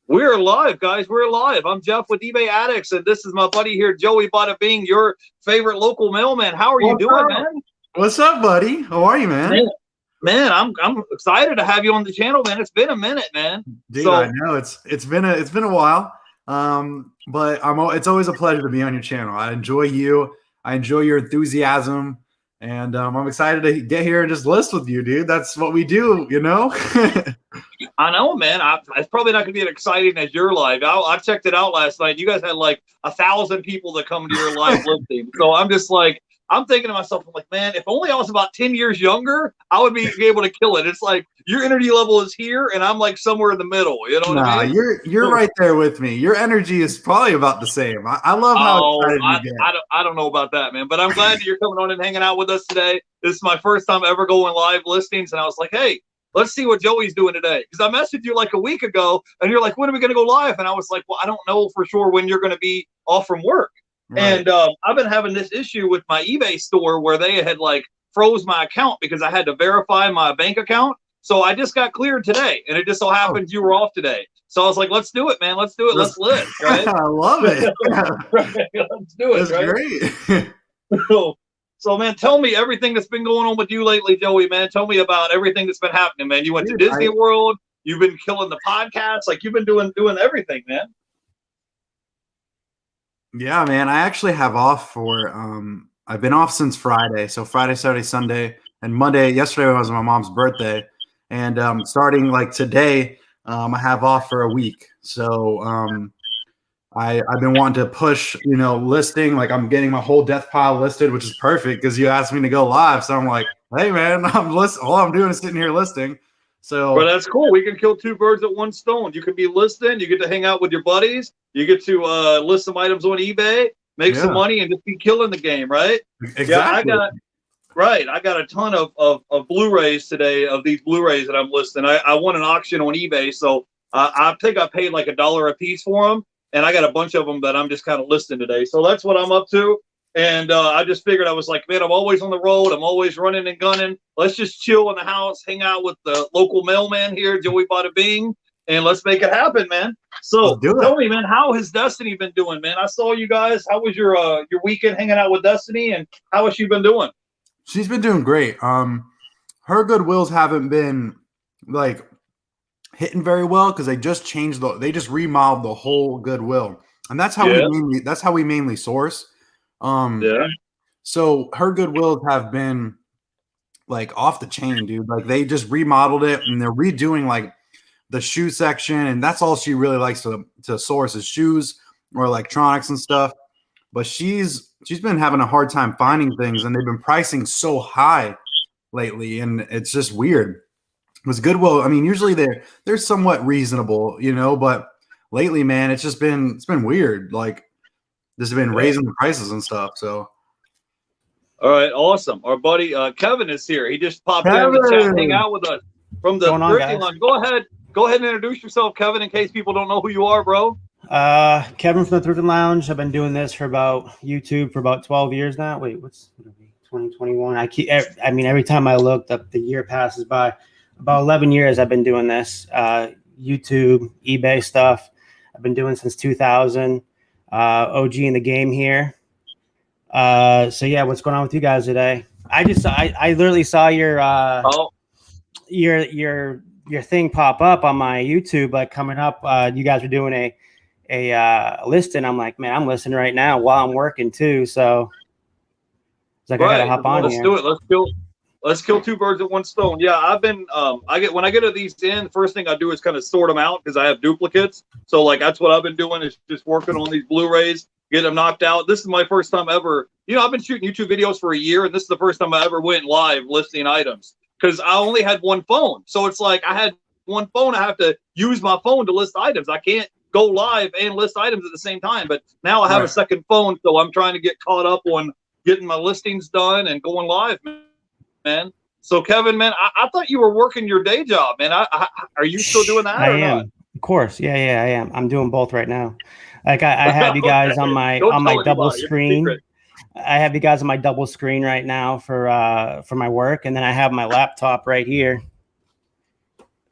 We're live, guys. We're live. I'm Jeff with eBay Addicts, and this is my buddy here, Joey Bada, your favorite local mailman. How are you doing, man? What's up, buddy? How are you, man? Man, I'm excited to have you on the channel, man. It's been a minute, man. Dude, I know it's been a while. But it's always a pleasure to be on your channel. I enjoy you. I enjoy your enthusiasm. And I'm excited to get here and just list with you, dude. That's what we do, you know? I know, man. It's probably not going to be as exciting as your live. I checked it out last night. You guys had like 1,000 people that come to your live listing. So I'm just like, I'm thinking to myself, I'm like, man, if only I was about 10 years younger, I would be able to kill it. It's like your energy level is here, and I'm like somewhere in the middle. You know what I mean? You're right there with me. Your energy is probably about the same. I love how excited you get. I don't know about that, man. But I'm glad that you're coming on and hanging out with us today. This is my first time ever going live listings, and I was like, hey, let's see what Joey's doing today. Because I messaged you like a week ago, and you're like, when are we going to go live? And I was like, well, I don't know for sure when you're going to be off from work. Right. And I've been having this issue with my eBay store where they had like froze my account because I had to verify my bank account. So I just got cleared today, and it just so happens you were off today. So I was like, let's do it, man. Let's do it. Let's list, right? I love it. Right. Let's do it. That's right? Great. So, man, tell me everything that's been going on with you lately, Joey, man. Tell me about everything that's been happening, man. You went to Disney World. You've been killing the podcast. Like, you've been doing everything, man. Yeah, man. I actually have off for I've been off since Friday. So Friday, Saturday, Sunday, and Monday. Yesterday was my mom's birthday. And starting like today, I have off for a week. So I've been wanting to push, listing. Like I'm getting my whole death pile listed, which is perfect because you asked me to go live. So I'm like, hey, man, all I'm doing is sitting here listing. So, but that's cool. We can kill two birds with one stone. You can be listing. You get to hang out with your buddies. You get to list some items on eBay, make some money, and just be killing the game, right? Exactly. Yeah, I got a ton of Blu-Rays today, of these Blu-Rays that I'm listing. I won an auction on eBay, so I think I paid like $1 a piece for them, and I got a bunch of them that I'm just kind of listing today. So that's what I'm up to. And I just figured, I was like, man, I'm always on the road. I'm always running and gunning. Let's just chill in the house, hang out with the local mailman here, Joey Bada Bing, and let's make it happen, man. So tell me, man, how has Destiny been doing, man? I saw you guys. How was your weekend hanging out with Destiny, and how has she been doing? She's been doing great. Her Goodwills haven't been like hitting very well because they just changed they just remodeled the whole Goodwill, and that's how we mainly source. So her Goodwills have been like off the chain, dude. Like they just remodeled it and they're redoing like the shoe section, and that's all she really likes to source is shoes or electronics and stuff. But she's been having a hard time finding things, and they've been pricing so high lately, and it's just weird. Because Goodwill, I mean, usually they're somewhat reasonable, but lately, man, it's been weird. Like this has been raising the prices and stuff. So, all right, awesome. Our buddy Kevin is here. He just popped in the chat, hang out with us from the thrifting line. Go ahead and introduce yourself, Kevin, in case people don't know who you are, bro. Kevin from the Thrifting Lounge. I've been doing this for YouTube for about 12 years now. Wait, what's 2021? Every time I look, the year passes by. About 11 years I've been doing this. YouTube, eBay stuff. I've been doing since 2000. OG in the game here. So yeah, what's going on with you guys today? I literally saw your thing pop up on my YouTube, like coming up. You guys were doing a listing. I'm like, man, I'm listening right now while I'm working too. So it's like, I gotta hop on here. Let's do it. Let's kill two birds with one stone. Yeah, I've been when I get to these in, the first thing I do is kind of sort them out because I have duplicates. So like that's what I've been doing is just working on these Blu-rays, get them knocked out. This is my first time ever. I've been shooting YouTube videos for a year, and this is the first time I ever went live listing items because I only had one phone. So it's like I had one phone. I have to use my phone to list items. I can't go live and list items at the same time. But now I have a second phone, so I'm trying to get caught up on getting my listings done and going live, man. So Kevin, man, I thought you were working your day job, man. Are you still doing that? I am. Not? Of course. Yeah, I am. I'm doing both right now. Like I have you guys on my double screen. I have you guys on my double screen right now for my work, and then I have my laptop right here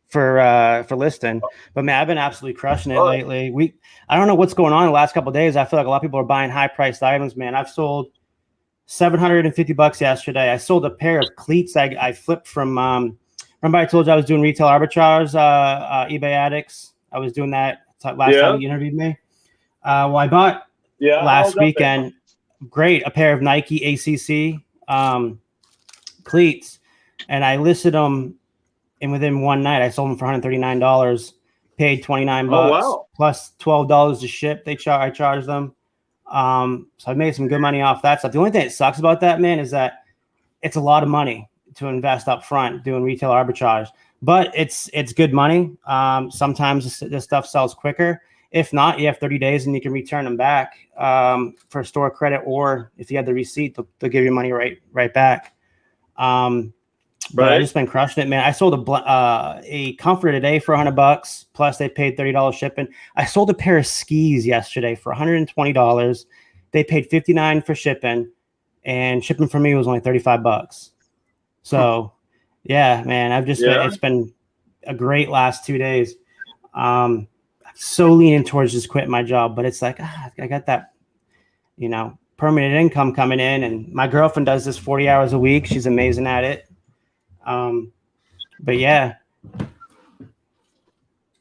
for listing. But man, I've been absolutely crushing it lately. I don't know what's going on the last couple of days. I feel like a lot of people are buying high priced items, man. I've sold $750 yesterday. I sold a pair of cleats I flipped from remember I told you I was doing retail arbitrage, eBay addicts. I was doing that last time you interviewed me. Well, I bought last weekend a pair of Nike ACC cleats, and I listed them, and within one night I sold them for $139, paid $29 plus $12 to ship. I charged them. So I made some good money off that stuff. The only thing that sucks about that, man, is that it's a lot of money to invest up front doing retail arbitrage, but it's good money. Sometimes this stuff sells quicker. If not, you have 30 days and you can return them back for store credit, or if you have the receipt, they'll give you money right back. But I've just been crushing it, man. I sold a comforter today for $100, plus they paid $30 shipping. I sold a pair of skis yesterday for $120. They paid $59 for shipping, and shipping for me was only $35. So, yeah, man, I've just been, it's been a great last 2 days. I'm so leaning towards just quitting my job, but it's like, I got that, permanent income coming in, and my girlfriend does this 40 hours a week. She's amazing at it. But yeah,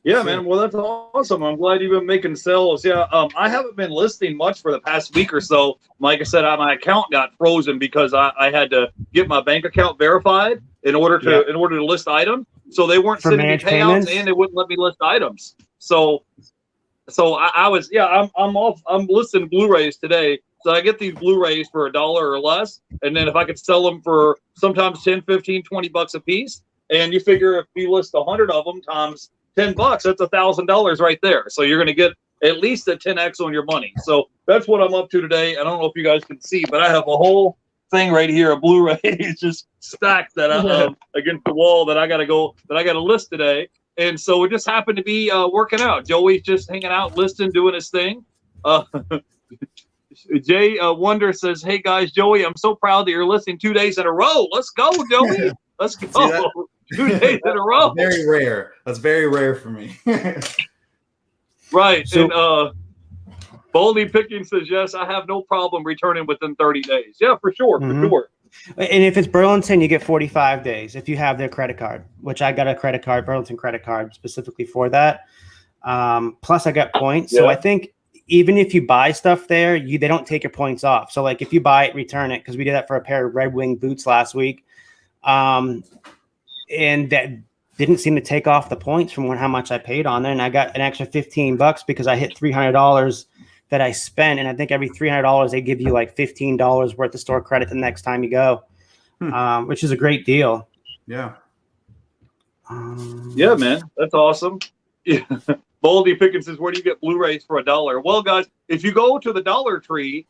man. Well, that's awesome. I'm glad you've been making sales. I haven't been listing much for the past week or so. Like I said, my account got frozen because I had to get my bank account verified in order to list items. So they weren't sending me payouts payments, and they wouldn't let me list items. So I was I'm listing Blu-rays today. So I get these Blu-rays for $1 or less. And then if I could sell them for sometimes 10, 15, 20 bucks a piece, and you figure if you list 100 of them times $10, that's $1,000 right there. So you're going to get at least a 10x on your money. So that's what I'm up to today. I don't know if you guys can see, but I have a whole thing right here of Blu-rays just stacked that against the wall that I got to list today. And so it just happened to be working out. Joey's just hanging out, listing, doing his thing. Jay Wonder says, "Hey guys, Joey, I'm so proud that you're listening 2 days in a row. Let's go, Joey. Let's go. 2 days in a row. Very rare. That's very rare for me." Right. So, and Baldy Picking says, "Yes, I have no problem returning within 30 days. Yeah, for sure. For sure. And if it's Burlington, you get 45 days if you have their credit card, which I got a credit card, Burlington credit card specifically for that. Plus I got points. So I think even if you buy stuff there, they don't take your points off. So like if you buy it, return it, because we did that for a pair of Red Wing boots last week. And that didn't seem to take off the points from how much I paid on there. And I got an extra $15 because I hit $300 that I spent. And I think every $300, they give you like $15 worth of store credit the next time you go, which is a great deal. Yeah. Yeah, man. That's awesome. Yeah. Baldy Pickens says, "Where do you get Blu-rays for $1?" Well, guys, if you go to the Dollar Tree,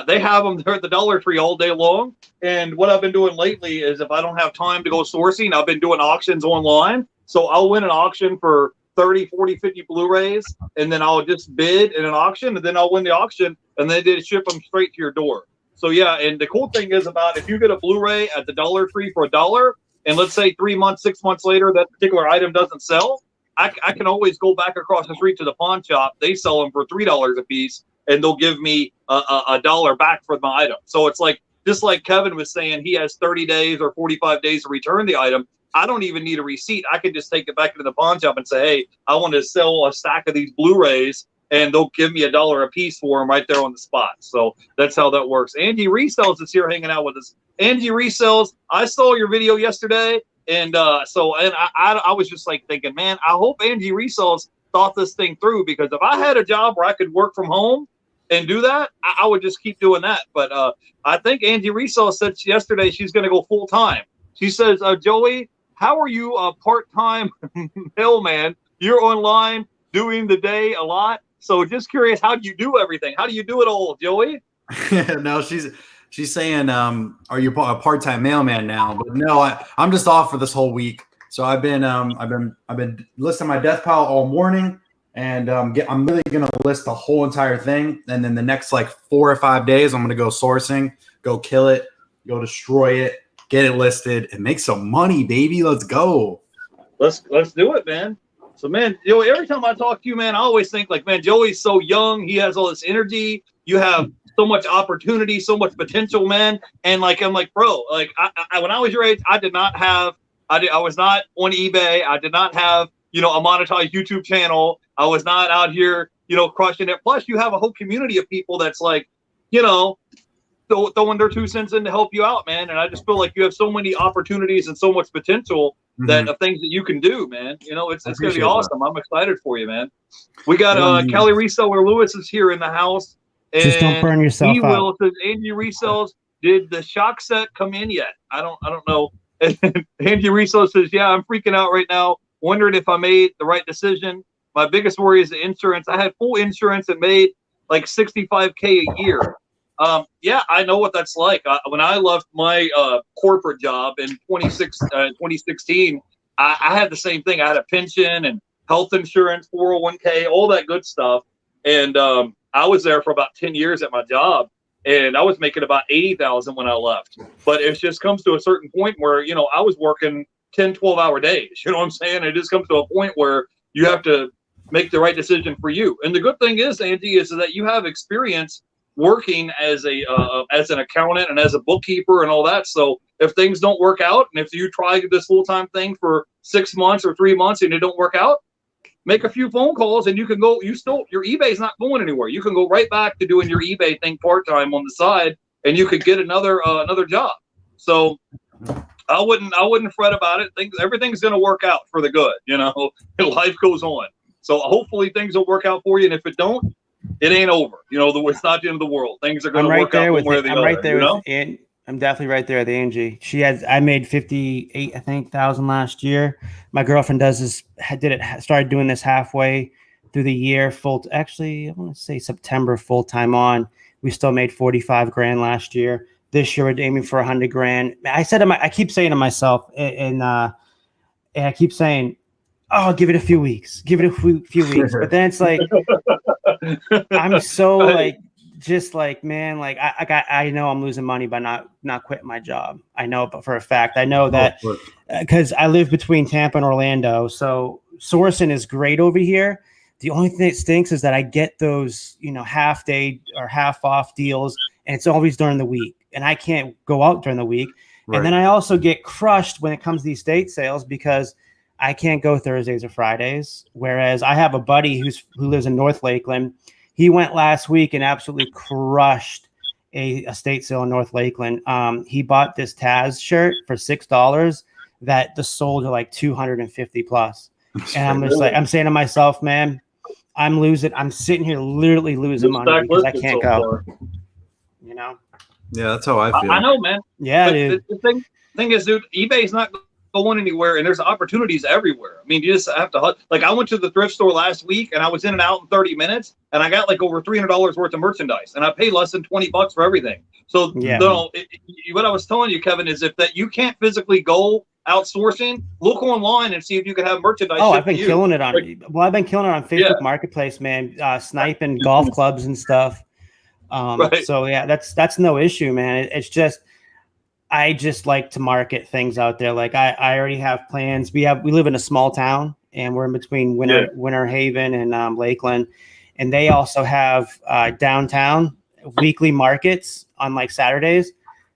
they have them there at the Dollar Tree all day long. And what I've been doing lately is if I don't have time to go sourcing, I've been doing auctions online. So I'll win an auction for 30, 40, 50 Blu-rays, and then I'll just bid in an auction, and then I'll win the auction, and then they ship them straight to your door. So, yeah, and the cool thing is about if you get a Blu-ray at the Dollar Tree for $1, and let's say 3 months, 6 months later, that particular item doesn't sell, I can always go back across the street to the pawn shop. They sell them for $3 a piece, and they'll give me a $1 back for my item. So it's like, just like Kevin was saying, he has 30 days or 45 days to return the item. I don't even need a receipt. I can just take it back into the pawn shop and say, "Hey, I want to sell a stack of these Blu-rays," and they'll give me $1 a piece for them right there on the spot. So that's how that works. Angie Resells is here hanging out with us. Angie Resells, I saw your video yesterday. And I was just like thinking, man, I hope Angie Resells thought this thing through, because if I had a job where I could work from home and do that, I would just keep doing that. But I think Angie Resells said yesterday she's going to go full time. She says, "Joey, how are you a part-time mailman? You're online doing the day a lot. So just curious, how do you do everything? How do you do it all, Joey?" No, she's saying, "Are you a part-time mailman now?" But no, I'm just off for this whole week. So I've been listing my death pile all morning, and I'm really gonna list the whole entire thing. And then the next like 4 or 5 days, I'm gonna go sourcing, go kill it, go destroy it, get it listed, and make some money, baby. Let's go. let's do it, man. So, man, every time I talk to you, man, I always think like, man, Joey's so young. He has all this energy. You have so much opportunity, so much potential, man. And like, I'm like, bro, like I when I was your age, I was not on eBay. I did not have, a monetized YouTube channel. I was not out here, crushing it. Plus you have a whole community of people that's like, throwing their 2 cents in to help you out, man. And I just feel like you have so many opportunities and so much potential that of things that you can do, man. It's going to be awesome. I'm excited for you, man. We got Kelly Reseller Lewis is here in the house. And just don't burn yourself he out. will, says Angie Resells, did the shock set come in yet? I don't know. And Angie Resells says, yeah, I'm freaking out right now, wondering if I made the right decision. My biggest worry is the insurance. I had full insurance and made like $65K a year. Yeah, I know what that's like. When I left my corporate job in 2016, I had the same thing. I had a pension and health insurance, 401k, all that good stuff. And I was there for about 10 years at my job, and I was making about $80,000 when I left. But it just comes to a certain point where, I was working 10, 12-hour days. You know what I'm saying? It just comes to a point where you have to make the right decision for you. And the good thing is, Angie, is that you have experience working as an accountant and as a bookkeeper and all that. So if things don't work out, and if you try this full-time thing for 6 months or 3 months and it don't work out, make a few phone calls and you can go. Your eBay's not going anywhere. You can go right back to doing your eBay thing part-time on the side, and you could get another job. So I wouldn't fret about it. Everything's going to work out for the good. Life goes on. So hopefully things will work out for you. And if it don't, it ain't over. It's not the end of the world. Things are going to work out one way or the other. I'm right there with I'm definitely right there with Angie. I made 58, I think, thousand last year. My girlfriend started doing this halfway through the year. Actually, I want to say September full time on. We still made 45 grand last year. This year we're aiming for 100 grand. I keep saying to myself, and I keep saying, oh, give it a few weeks. Give it a few weeks. But then it's like, I'm so like, just like, man, like I know I'm losing money by not quitting my job. I know, but for a fact, I know that because I live between Tampa and Orlando. So sourcing is great over here. The only thing that stinks is that I get those, half day or half off deals, and it's always during the week, and I can't go out during the week. Right. And then I also get crushed when it comes to these estate sales because I can't go Thursdays or Fridays. Whereas I have a buddy who lives in North Lakeland. He went last week and absolutely crushed a estate sale in North Lakeland. He bought this Taz shirt for $6 that the sold are like 250 plus. And I'm just like, I'm saying to myself, man, I'm sitting here literally losing money because I can't go. Yeah, that's how I feel. I know, man. Yeah, dude. The thing is, dude, eBay's not going anywhere, and there's opportunities everywhere. I mean, you just have to like. I went to the thrift store last week, and I was in and out in 30 minutes, and I got like over $300 worth of merchandise, and I paid less than $20 for everything. So, what I was telling you, Kevin, is if you can't physically go outsourcing, look online and see if you can have merchandise. Oh, I've been killing it on Facebook Marketplace, man. Sniping golf clubs and stuff. Right. So yeah, that's no issue, man. It's just. I just like to market things out there. Like I already have plans. We live in a small town, and we're in between Winter Haven and Lakeland, and they also have downtown weekly markets on like Saturdays.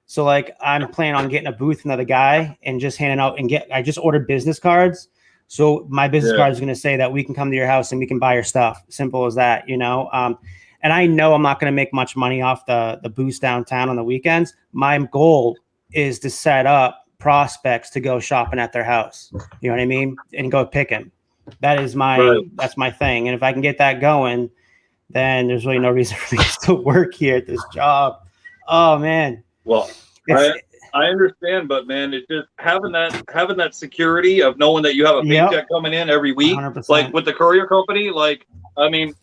So like I'm planning on getting a booth from another guy and just handing out I just ordered business cards. So my business card is going to say that we can come to your house and we can buy your stuff. Simple as that, And I know I'm not going to make much money off the booths downtown on the weekends. My goal is to set up prospects to go shopping at their house. You know what I mean? And go pick them. That's my thing. And if I can get that going, then there's really no reason for me to work here at this job. Oh man. Well, I understand, but man, it's just having that security of knowing that you have a paycheck coming in every week, 100%. Like with the courier company. Like, I mean,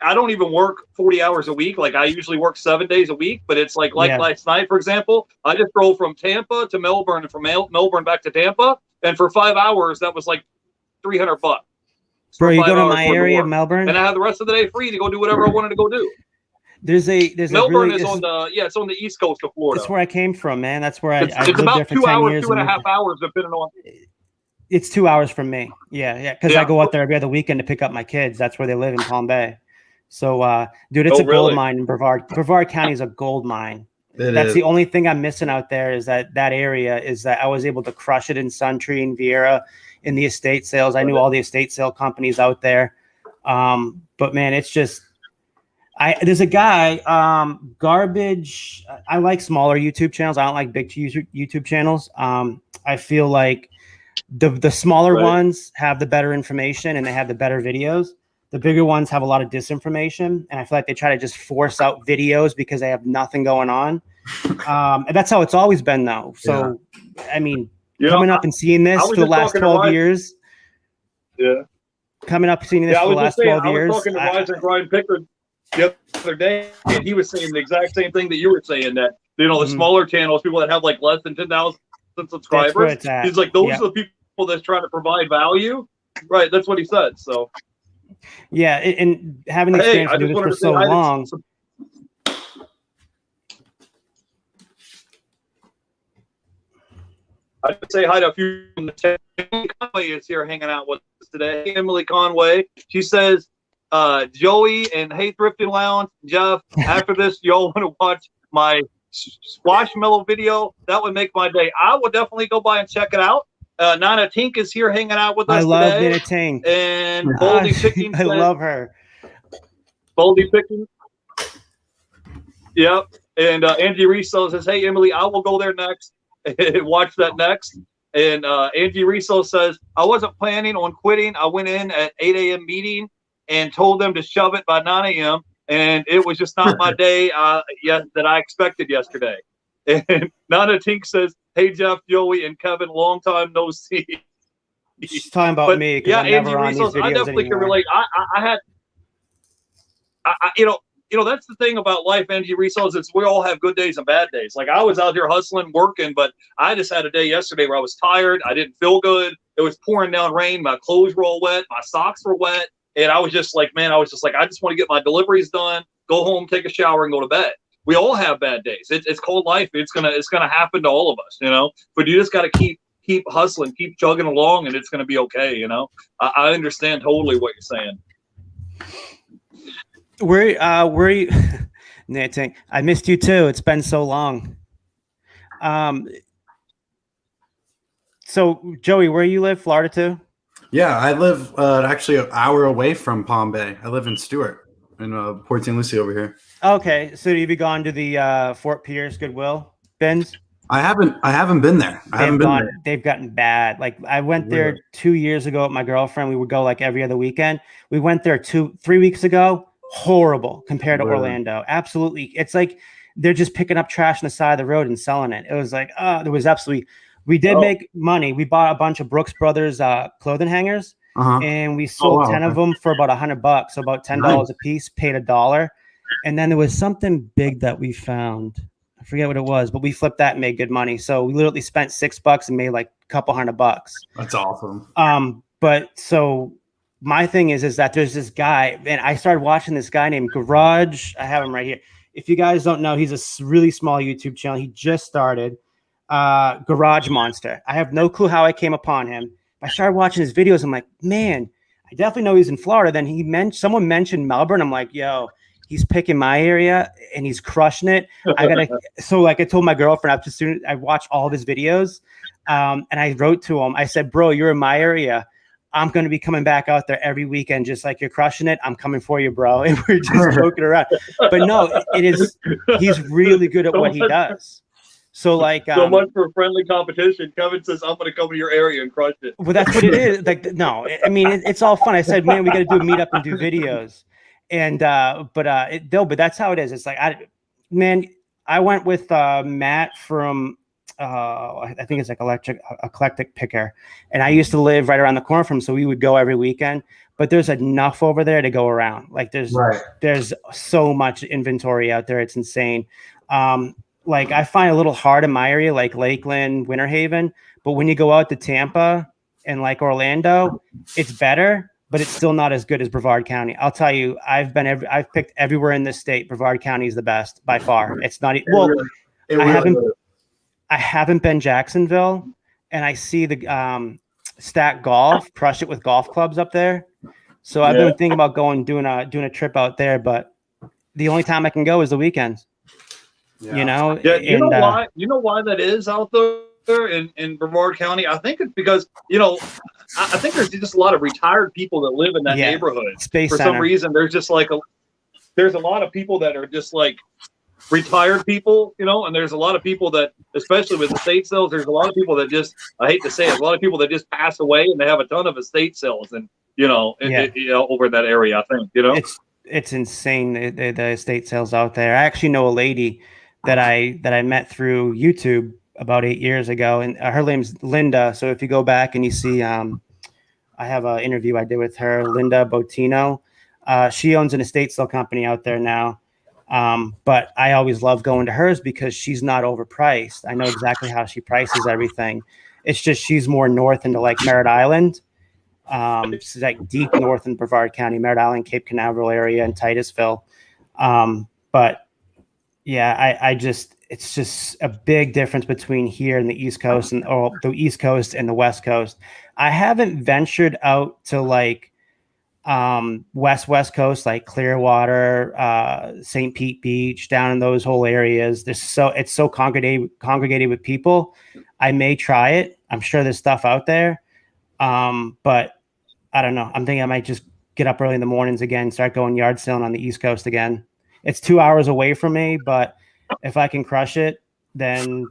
I don't even work 40 hours a week. Like I usually work 7 days a week, but it's like last night, for example, I just drove from Tampa to Melbourne and from Melbourne back to Tampa. And for 5 hours, that was like $300. Bro, you go to my area, Melbourne? And I have the rest of the day free to go do whatever I wanted to go do. Melbourne is on the east coast of Florida. That's where I came from, man. That's where I it's lived about there for 2 10 hours, years 2.5 hours, depending on. It's 2 hours from me. Yeah. Because Yeah. I go out there every other weekend to pick up my kids. That's where they live in Palm Bay. So, dude, it's Oh, a gold really? mine in Brevard. Brevard County is a gold mine. That's the only thing I'm missing out there is that area is that I was able to crush it in Suntree and Vieira in the estate sales. I knew all the estate sale companies out there. But man, it's just, there's a guy, Garbage. I like smaller YouTube channels. I don't like big YouTube channels. I feel like the smaller Right. ones have the better information and they have the better videos. The bigger ones have a lot of disinformation, and I feel like they try to just force out videos because they have nothing going on. And that's how it's always been, though. So, I mean, coming up and seeing this was for the just last talking to 12 Ryan. years, Yeah. coming up and seeing this I for the was last just saying, 12 I was years. talking to Ryan and Brian Pickard the other day, and he was saying the exact same thing that you were saying, that, you know, the smaller channels, people that have like less than 10,000 subscribers, That's where it's at. he's like, those are the people that's trying to provide value. Right. That's what he said. So, yeah, and having the experience to do this for so long. I'd say hi to a few. Emily Conway is here hanging out with us today. Emily Conway. She says, Joey and Hey Thrifting Lounge, Jeff, after this, y'all want to watch my Squashmallow video? That would make my day. I would definitely go by and check it out. Nana Tink is here hanging out with us today. I love Nana Tink. And Boldy Picking. I love her. Boldy Picking. Yep. And Angie Riso says, hey, Emily, I will go there next and watch that next. And Angie Riso says, I wasn't planning on quitting. I went in at 8 a.m. meeting and told them to shove it by 9 a.m. And it was just not my day that I expected yesterday. And Nana Tink says, hey, Jeff, Joey, and Kevin, long time no see. She's talking about me because I'm never on these videos I definitely anymore. can relate. You know, that's the thing about life, Angie Resources, is we all have good days and bad days. Like, I was out here hustling, working, but I just had a day yesterday where I was tired. I didn't feel good. It was pouring down rain. My clothes were all wet. My socks were wet. And I was just like, I just want to get my deliveries done, go home, take a shower, and go to bed. We all have bad days. It's called life. It's gonna happen to all of us, you know. But you just got to keep hustling, keep chugging along, and it's gonna be okay, you know. I understand totally what you're saying. Where are you? Nathan, I missed you too. It's been so long. So Joey, where you live? Florida too? Yeah, I live actually an hour away from Palm Bay. I live in Stewart, in Port St. Lucie over here. Okay, so have you gone to the Fort Pierce Goodwill bins? I haven't been there. They've gotten bad. Like, I went there 2 years ago with my girlfriend. We would go like every other weekend. We went there 3 weeks ago. Horrible compared to Orlando. Absolutely. It's like they're just picking up trash on the side of the road and selling it. It was like, there was absolutely, we did make money. We bought a bunch of Brooks Brothers clothing hangers, and we sold 10 of them for about $100. So about $10 a piece, paid $1. And then there was something big that we found. I forget what it was, but we flipped that and made good money. So we literally spent $6 and made like a couple $100. That's awesome. But so my thing is that there's this guy, and I started watching this guy named Garage. I have him right here. If you guys don't know, he's a really small YouTube channel. He just started Garage Monster. I have no clue how I came upon him. I started watching his videos. I'm like, man, I definitely know he's in Florida. Then someone mentioned Melbourne. I'm like, yo, he's picking my area and he's crushing it. So like I told my girlfriend after soon I watched all of his videos, and I wrote to him. I said, bro, you're in my area. I'm going to be coming back out there every weekend, just like you're crushing it. I'm coming for you, bro. And we're just joking around. But no, he's really good at what he does. So like, so much for friendly competition. Kevin says, I'm going to come to your area and crush it. Well, that's what it is. Like, no, I mean, it's all fun. I said, man, we got to do a meetup and do videos. And, but that's how it is. It's like, I went with Matt from, I think it's like Eclectic Picker. And I used to live right around the corner from him, so we would go every weekend. But there's enough over there to go around. Like there's so much inventory out there. It's insane. Like I find a little hard in my area, like Lakeland, Winter Haven. But when you go out to Tampa and like Orlando, it's better, but it's still not as good as Brevard County. I'll tell you, I've picked everywhere in this state. Brevard County is the best by far. It's not I haven't been Jacksonville, and I see the stack golf, crush it with golf clubs up there. So I've been thinking about doing a trip out there, but the only time I can go is the weekends. Yeah. You know, Yeah, you know why? You know why that is out there in Brevard County? I think it's because I think there's just a lot of retired people that live in that neighborhood. Space For Center. some reason, there's just like there's a lot of people that are just like retired people, and there's a lot of people that, especially with estate sales, there's a lot of people that just, I hate to say it, a lot of people that just pass away and they have a ton of estate sales and over in that area. I think it's insane the estate sales out there. I actually know a lady that I met through YouTube about 8 years ago, and her name's Linda. So if you go back and you see, I have an interview I did with her, Linda Botino. She owns an estate sale company out there now. But I always love going to hers because she's not overpriced. I know exactly how she prices everything. It's just she's more north into like Merritt Island. She's like deep north in Brevard County, Merritt Island, Cape Canaveral area, and Titusville. But yeah, it's just a big difference between here and the East Coast the East Coast and the West Coast. I haven't ventured out to like West Coast, like Clearwater, St. Pete Beach, down in those whole areas. It's so congregated with people. I may try it. I'm sure there's stuff out there. But I don't know. I'm thinking I might just get up early in the mornings again, start going yard selling on the East Coast again. It's 2 hours away from me, but if I can crush it, then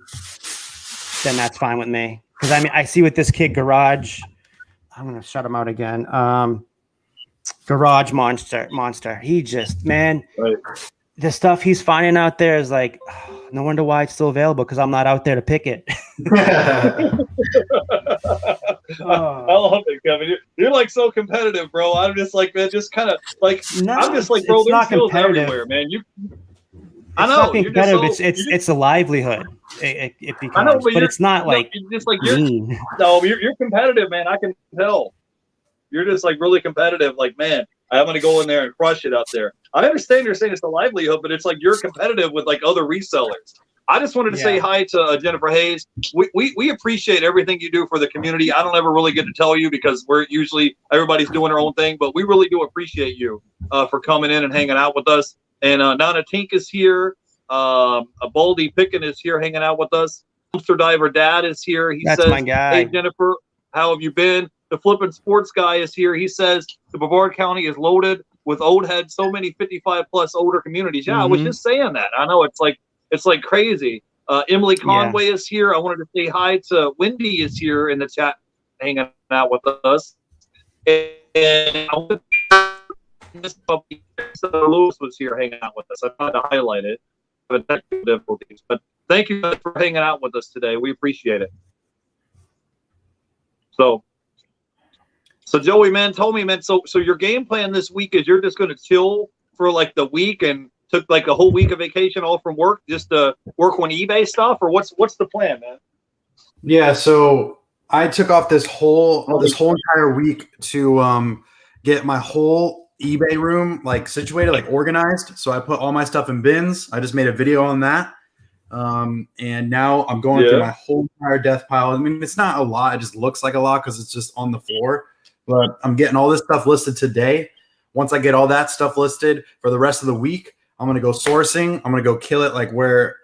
that's fine with me. Because I mean, I see with this kid Garage, I'm gonna shut him out again. Garage monster. He just, man, right. The stuff he's finding out there is like, no wonder why it's still available, because I'm not out there to pick it. I love it, Kevin. You're like so competitive, bro. I'm just like, man, just kind of like, I'm just like, bro, there's skills everywhere, man. I know. Not being competitive. It's a livelihood. It becomes, I know, but it's not like just like mean. You're competitive, man. I can tell. You're just like really competitive. Like, man, I'm going to go in there and crush it out there. I understand you're saying it's a livelihood, but it's like you're competitive with like other resellers. I just wanted to say hi to Jennifer Hayes. We appreciate everything you do for the community. I don't ever really get to tell you because everybody's doing their own thing, but we really do appreciate you for coming in and hanging out with us. And Nana Tink is here. Baldy Pickin is here hanging out with us. Dumpster Diver Dad is here. That's says, my guy. Hey, Jennifer, how have you been? The Flippin' Sports guy is here. He says the Brevard County is loaded with old heads. So many 55 plus older communities. Yeah, I was just saying that. I know it's like crazy. Emily Conway is here. I wanted to say hi to Wendy is here in the chat, hanging out with us. And Lewis was here hanging out with us. I tried to highlight it, but technical difficulties. But thank you for hanging out with us today. We appreciate it. So Joey, man, tell me, man. So your game plan this week is you're just going to chill for like the week and took like a whole week of vacation all from work just to work on eBay stuff, or what's the plan, man? Yeah, so I took off this whole entire week to get my whole eBay room like situated, like organized. So I put all my stuff in bins. I just made a video on that. And now I'm going through my whole entire death pile. I mean, it's not a lot. It just looks like a lot because it's just on the floor. But I'm getting all this stuff listed today. Once I get all that stuff listed for the rest of the week, I'm going to go sourcing. I'm going to go kill it like where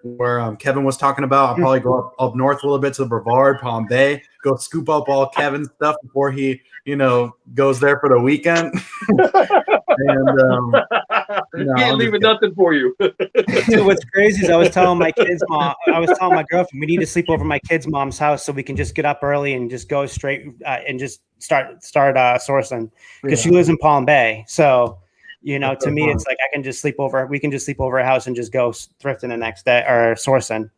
Kevin was talking about. I'll probably go up north a little bit to the Brevard, Palm Bay, go scoop up all Kevin's stuff before he, goes there for the weekend. And he ain't leaving nothing for you. So what's crazy is I was telling my girlfriend we need to sleep over my kid's mom's house so we can just get up early and just go straight and just start sourcing because she lives in Palm Bay. So to me it's like we can just sleep over her house and just go thrifting the next day or sourcing.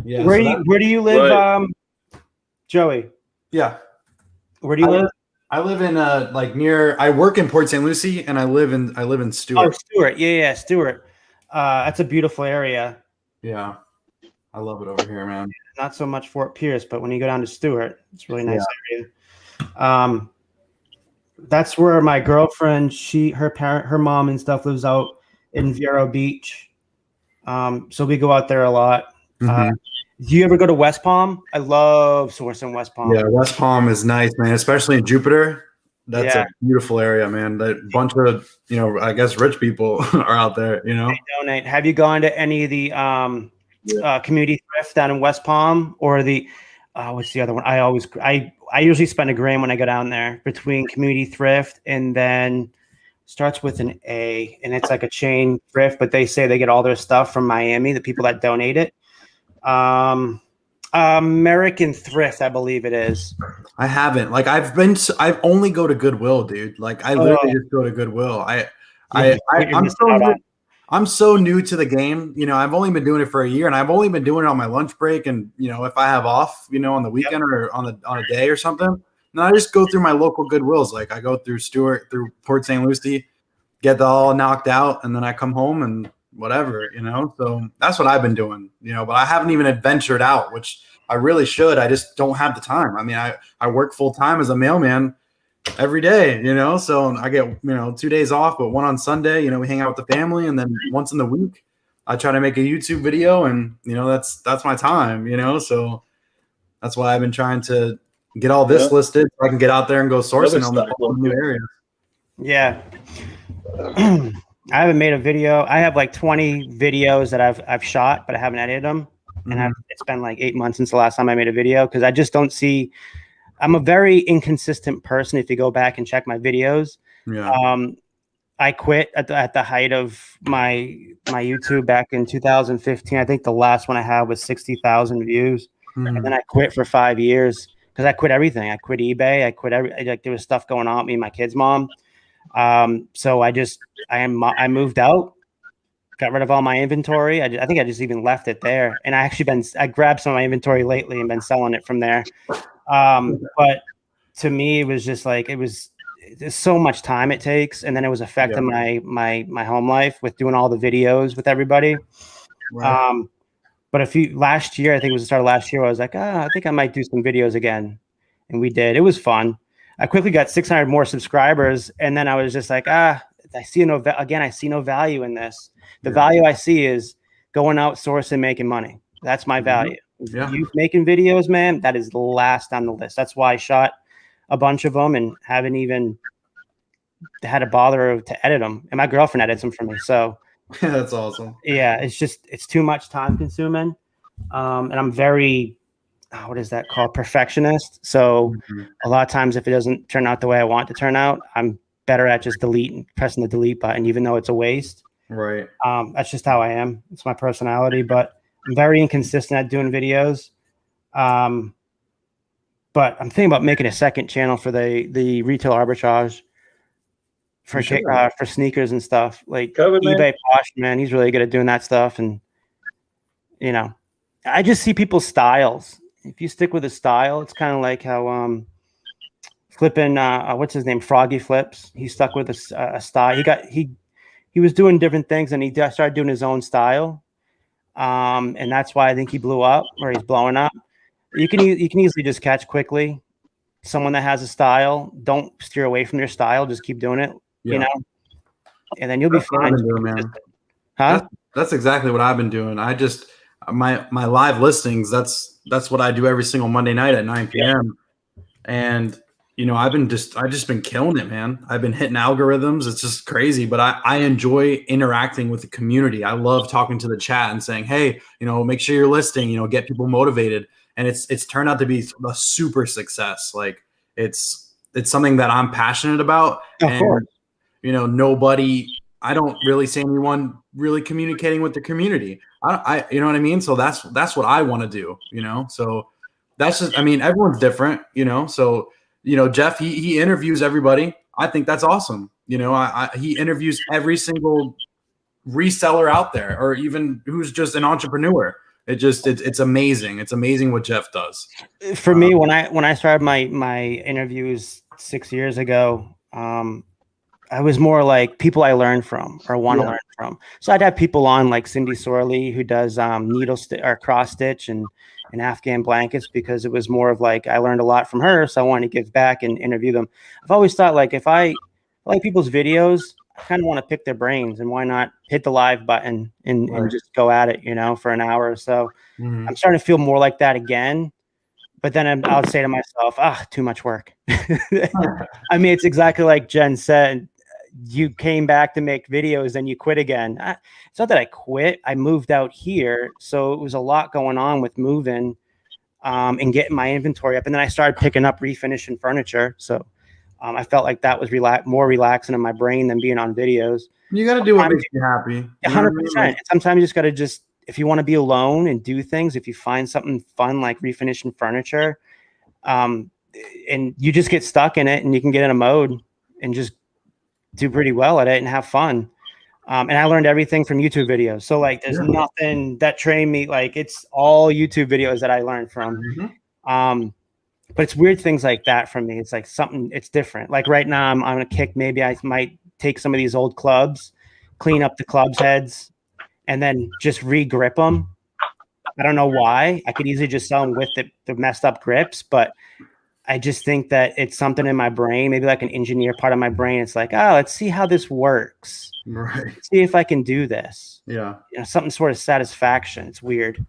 Yeah. Where do you live, right. Joey? Yeah. Where do you live? I live in I work in Port St. Lucie and I live in Stewart. Oh, Stewart. Yeah, Stewart. That's a beautiful area. Yeah. I love it over here, man. Not so much Fort Pierce, but when you go down to Stewart, it's a really nice area. That's where my girlfriend, her mom and stuff lives out in Vero Beach. So we go out there a lot. Do you ever go to West Palm? I love sourcing West Palm. Yeah, West Palm is nice, man, especially in Jupiter. That's a beautiful area, man. That bunch of, I guess rich people are out there, They donate. Have you gone to any of the community thrift down in West Palm, or the what's the other one? I usually spend $1,000 when I go down there, between community thrift and then starts with an A, and it's like a chain thrift, but they say they get all their stuff from Miami, the people that donate it. American Thrift, I believe it is. I haven't. Like I've only go to Goodwill, dude. Like I literally just go to Goodwill. I'm so new to the game. I've only been doing it for a year, and I've only been doing it on my lunch break, and if I have off, on the weekend or on a day or something. And I just go through my local Goodwills. Like I go through Stewart, through Port St. Lucie, get the all knocked out, and then I come home and whatever, So that's what I've been doing, but I haven't even adventured out, which I really should. I just don't have the time. I mean, I work full time as a mailman every day, so I get, 2 days off, but one on Sunday, we hang out with the family. And then once in the week, I try to make a YouTube video, and, that's my time, so that's why I've been trying to get all this listed so I can get out there and go sourcing on the new areas. Yeah. I haven't made a video. I have like 20 videos that I've shot, but I haven't edited them. And it's been like 8 months since the last time I made a video, because I just don't see. I'm a very inconsistent person. If you go back and check my videos, I quit at the height of my YouTube back in 2015. I think the last one I had was 60,000 views, and then I quit for 5 years because I quit everything. I quit eBay. I quit like there was stuff going on with me and my kid's mom. So I moved out, got rid of all my inventory. I think I just even left it there. And I grabbed some of my inventory lately and been selling it from there. But to me, it was just like, there's so much time it takes. And then it was affecting my home life with doing all the videos with everybody. Right. But last year, I think it was the start of last year, I was like, I think I might do some videos again. And we did. It was fun. I quickly got 600 more subscribers, and then I was just like, I see no value in this. The value I see is going outsourcing and making money. That's my value. You making videos, man, that is the last on the list. That's why I shot a bunch of them and haven't even had to bother to edit them. And my girlfriend edits them for me. So that's awesome. Yeah, it's too much time consuming. And I'm very, what is that called? Perfectionist. So a lot of times if it doesn't turn out the way I want it to turn out, I'm better at just pressing the delete button, even though it's a waste. Right. That's just how I am. It's my personality, but I'm very inconsistent at doing videos. But I'm thinking about making a second channel for the retail arbitrage for sneakers and stuff, like eBay Posh, man. He's really good at doing that stuff. And, I just see people's styles. If you stick with a style, it's kind of like how flipping what's his name, Froggy Flips. He stuck with a style. He was doing different things, and he started doing his own style, and that's why I think he blew up, or he's blowing up. You can easily just catch quickly someone that has a style. Don't steer away from your style. Just keep doing it, and then you'll be fine. Man. Huh? That's exactly what I've been doing. I just my live listings. That's what I do every single Monday night at 9 p.m. And I've just been killing it, man. I've been hitting algorithms. It's just crazy, but I enjoy interacting with the community. I love talking to the chat and saying, hey, make sure you're listing, get people motivated. And it's turned out to be a super success. Like it's something that I'm passionate about. Of course. I don't really see anyone really communicating with the community. I you know what I mean? So that's what I want to do, so that's just, everyone's different, so, Jeff, he interviews everybody. I think that's awesome. He interviews every single reseller out there, or even who's just an entrepreneur. It's amazing. It's amazing what Jeff does. For me, when I started my interviews 6 years ago, I was more like people I learned from or want to learn from. So I'd have people on like Cindy Sorley, who does or cross stitch and Afghan blankets, because it was more of like I learned a lot from her, so I wanted to give back and interview them. I've always thought, like, if I like people's videos, kind of want to pick their brains, and why not hit the live button and just go at it, for an hour or so. Mhm. I'm starting to feel more like that again. But then I'll say to myself, too much work. I mean, it's exactly like Jen said. You came back to make videos, then you quit again. It's not that I quit. I moved out here. So it was a lot going on with moving and getting my inventory up. And then I started picking up refinishing furniture. So I felt like that was more relaxing in my brain than being on videos. You got to do what makes you happy. 100%. Sometimes you just got to if you want to be alone and do things, if you find something fun like refinishing furniture, and you just get stuck in it and you can get in a mode and just do pretty well at it and have fun. And I learned everything from YouTube videos. So like, there's nothing that trained me. Like, it's all YouTube videos that I learned from. But it's weird things like that from me. It's like it's different. Like right now I'm on a kick. Maybe I might take some of these old clubs, clean up the clubs heads, and then just re-grip them. I don't know why. I could easily just sell them with the messed up grips, but I just think that it's something in my brain, maybe like an engineer part of my brain. It's like, let's see how this works. Right. Let's see if I can do this. Yeah. Something sort of satisfaction. It's weird.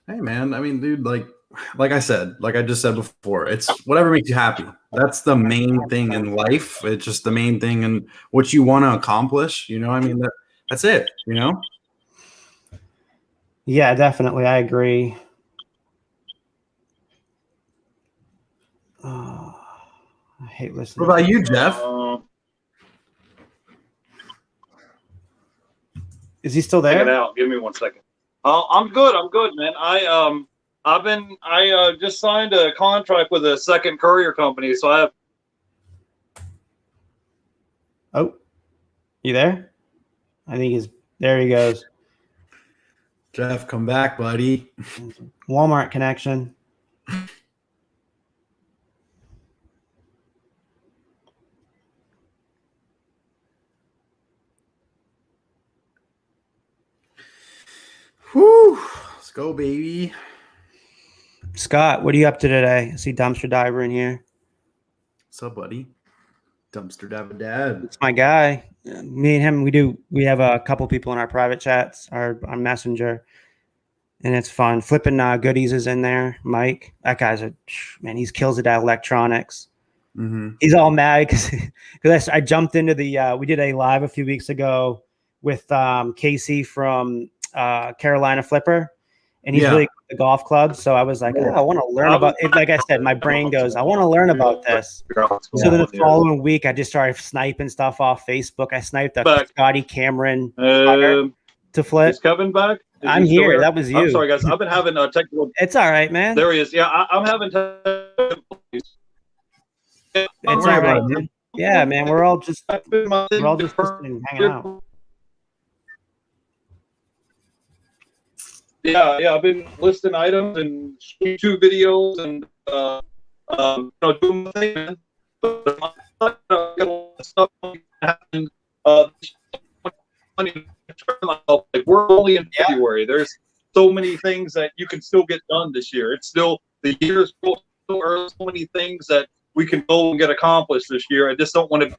Hey man, I mean, dude, like I said, like I just said before, it's whatever makes you happy. That's the main thing in life. It's just the main thing in what you want to accomplish. I mean, that's it, Yeah, definitely. I agree. I hate listening. What about you, Jeff? Is he still there? Check it out. Give me 1 second. I'm good. I'm good, man. I just signed a contract with a second courier company, so I have. Oh, you there? I think there he goes. Jeff, come back, buddy. Walmart connection. Whew. Let's go, baby. Scott, what are you up to today? I see Dumpster Diver in here. What's up, buddy? Dumpster Diver Dad. It's my guy. Me and him, we have a couple people in our private chats, our Messenger, and it's fun. Flipping Goodies is in there. Mike, that guy's he's kills it at electronics. Mm-hmm. He's all mad because I jumped into we did a live a few weeks ago with Casey from Carolina Flipper, and he's really good at the golf clubs. So I was like, I want to learn about it. Like I said, my brain goes, I want to learn about this. So then the following week, I just started sniping stuff off Facebook. I sniped a Scotty Cameron to flip. Is Kevin back? I'm here. That was you. I'm sorry, guys. I've been having technical. It's all right, man. There he is. Yeah, I'm having. It's all right, man. Yeah, man. We're all just listening, hanging out. Yeah. I've been listing items and YouTube videos and doing my thing, man. But got a lot of stuff happening. Like we're only in February. There's so many things that you can still get done this year. It's still the year's so early. So many things that we can go and get accomplished this year. I just don't want to be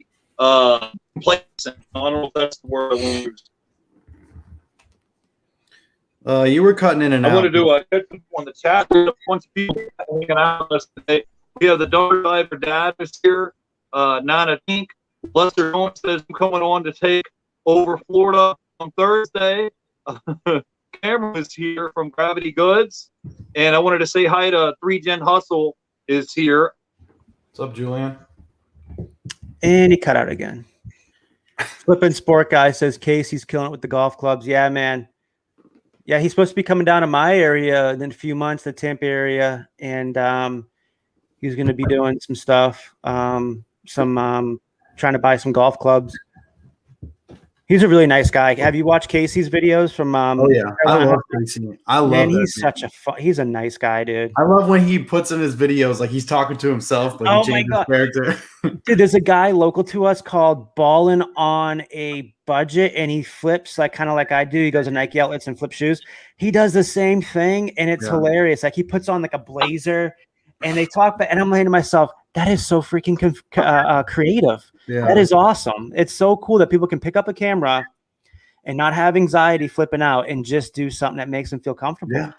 complacent. I don't know if that's the word I want to use. You were cutting in and out. I want to do a on the chat. There's a bunch of people hanging out with us today. We have the Dumpster Diver Dad is here. Nana Tink. Lester Jones says I'm coming on to take over Florida on Thursday. Cameron is here from Gravity Goods. And I wanted to say hi to 3Gen Hustle is here. What's up, Julian? And he cut out again. Flippin' Sport Guy says Casey's killing it with the golf clubs. Yeah, man. Yeah, he's supposed to be coming down to my area in a few months, the Tampa area, and he's going to be doing some stuff, trying to buy some golf clubs. He's a really nice guy. Have you watched Casey's videos from? Oh yeah, I love Casey. I love. Man, he's he's a nice guy, dude. I love when he puts in his videos like he's talking to himself, but he changes his character. Dude, there's a guy local to us called Ballin' on a Budget, and he flips kind of like I do. He goes to Nike outlets and flips shoes. He does the same thing, and it's hilarious. Like he puts on like a blazer, and they talk, and I'm saying to myself, that is so freaking creative. Yeah. That is awesome. It's so cool that people can pick up a camera and not have anxiety flipping out and just do something that makes them feel comfortable. Yeah.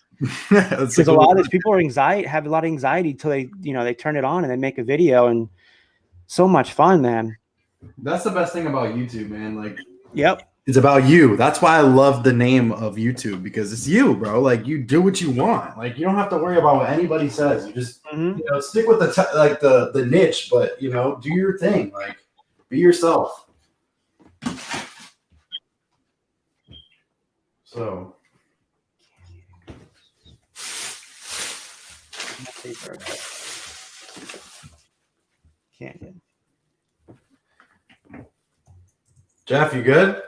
Because a lot of these people have a lot of anxiety until they turn it on and they make a video, and so much fun, man. That's the best thing about YouTube, man. Like, yep, it's about you. That's why I love the name of YouTube, because it's you, bro. Like, you do what you want. Like, you don't have to worry about what anybody says. You just stick with the niche, but do your thing. Like, be yourself. So. Can't. Jeff, you good?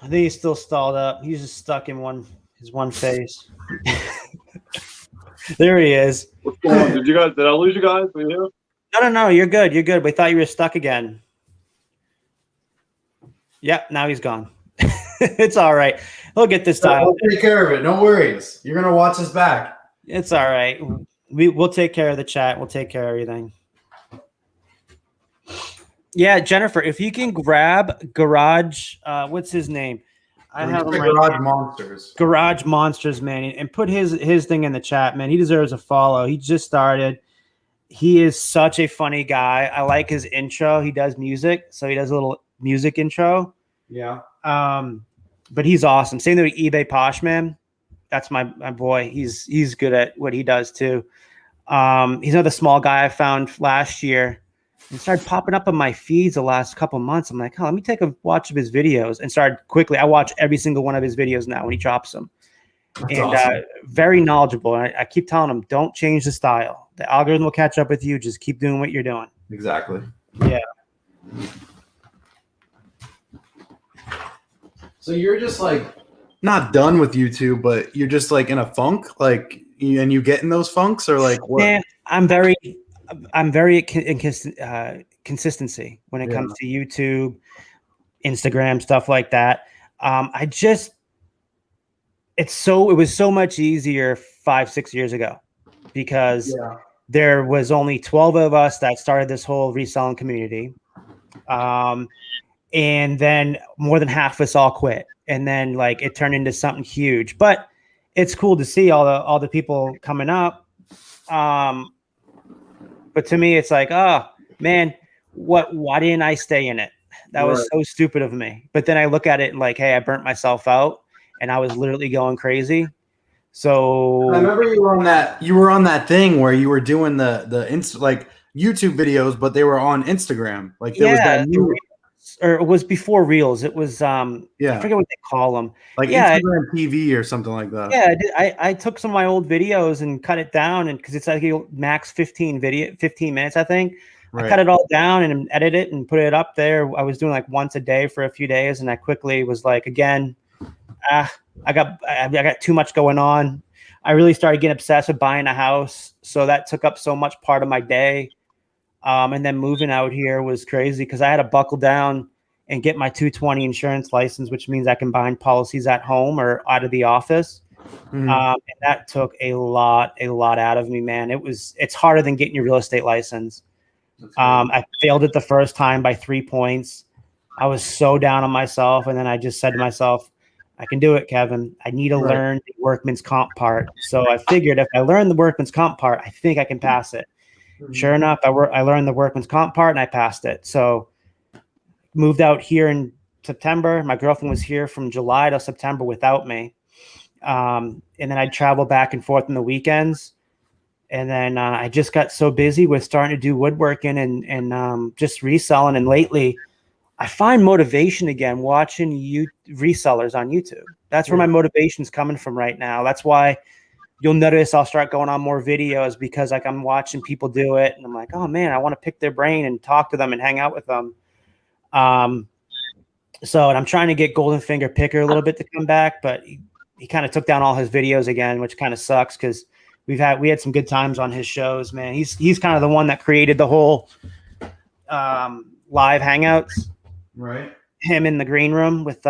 I think he's still stalled up. He's just stuck in his one face. There he is. What's going on? Did I lose you guys? Are you here? No. You're good. You're good. We thought you were stuck again. Yep. Now he's gone. It's all right. He'll get this time. I'll take care of it. No worries. You're gonna watch us back. It's all right. We'll take care of the chat. We'll take care of everything. Yeah, Jennifer, if you can grab Garage, what's his name? I have him right Garage here. Monsters. Garage Monsters, man, and put his thing in the chat, man. He deserves a follow. He just started. He is such a funny guy. I like his intro. He does music, so he does a little music intro. Yeah. But he's awesome. Same thing with eBay Posh, man. That's my boy. He's good at what he does too. He's another small guy I found last year and started popping up on my feeds the last couple months. I'm like, let me take a watch of his videos, and started quickly. I watch every single one of his videos now when he drops them. That's awesome. Very knowledgeable. And I keep telling him, don't change the style. The algorithm will catch up with you. Just keep doing what you're doing. Exactly. Yeah. So you're just like not done with YouTube, but you're just like in a funk, like, and you get in those funks, or like what? Man, I'm very consistency when it comes to YouTube, Instagram, stuff like that. It was so much easier 5-6 years ago because there was only 12 of us that started this whole reselling community. And then more than half of us all quit. And then like it turned into something huge, but it's cool to see all the people coming up. But to me, it's like, oh man, why didn't I stay in it? That was so stupid of me. But then I look at it and like, hey, I burnt myself out and I was literally going crazy. So I remember you were on that thing where you were doing the like YouTube videos, but they were on Instagram. Like there was that new, or it was before Reels. It was I forget what they call them. Like Instagram TV or something like that. Yeah, I took some of my old videos and cut it down, and because it's like max 15 minutes, I think. Right. I cut it all down and edited it and put it up there. I was doing like once a day for a few days, and I quickly was like, again, I got too much going on. I really started getting obsessed with buying a house, so that took up so much part of my day. And then moving out here was crazy because I had to buckle down and get my 220 insurance license, which means I can bind policies at home or out of the office. Mm-hmm. And that took a lot out of me, man. It's harder than getting your real estate license. I failed it the first time by 3 points. I was so down on myself. And then I just said to myself, I can do it, Kevin. I need to learn the workman's comp part. So I figured if I learn the workman's comp part, I think I can pass it. Mm-hmm. Sure enough, I learned the workman's comp part and I passed it. So moved out here in September. My girlfriend was here from July to September without me. And then I'd travel back and forth on the weekends. And then I just got so busy with starting to do woodworking and just reselling. And lately, I find motivation again watching resellers on YouTube. That's where my motivation's coming from right now. That's why you'll notice I'll start going on more videos because like I'm watching people do it. And I'm like, oh, man, I want to pick their brain and talk to them and hang out with them. And I'm trying to get Golden Finger Picker a little bit to come back, but he kind of took down all his videos again, which kind of sucks because we had some good times on his shows, man. He's kind of the one that created the whole live hangouts, right? Him in the green room with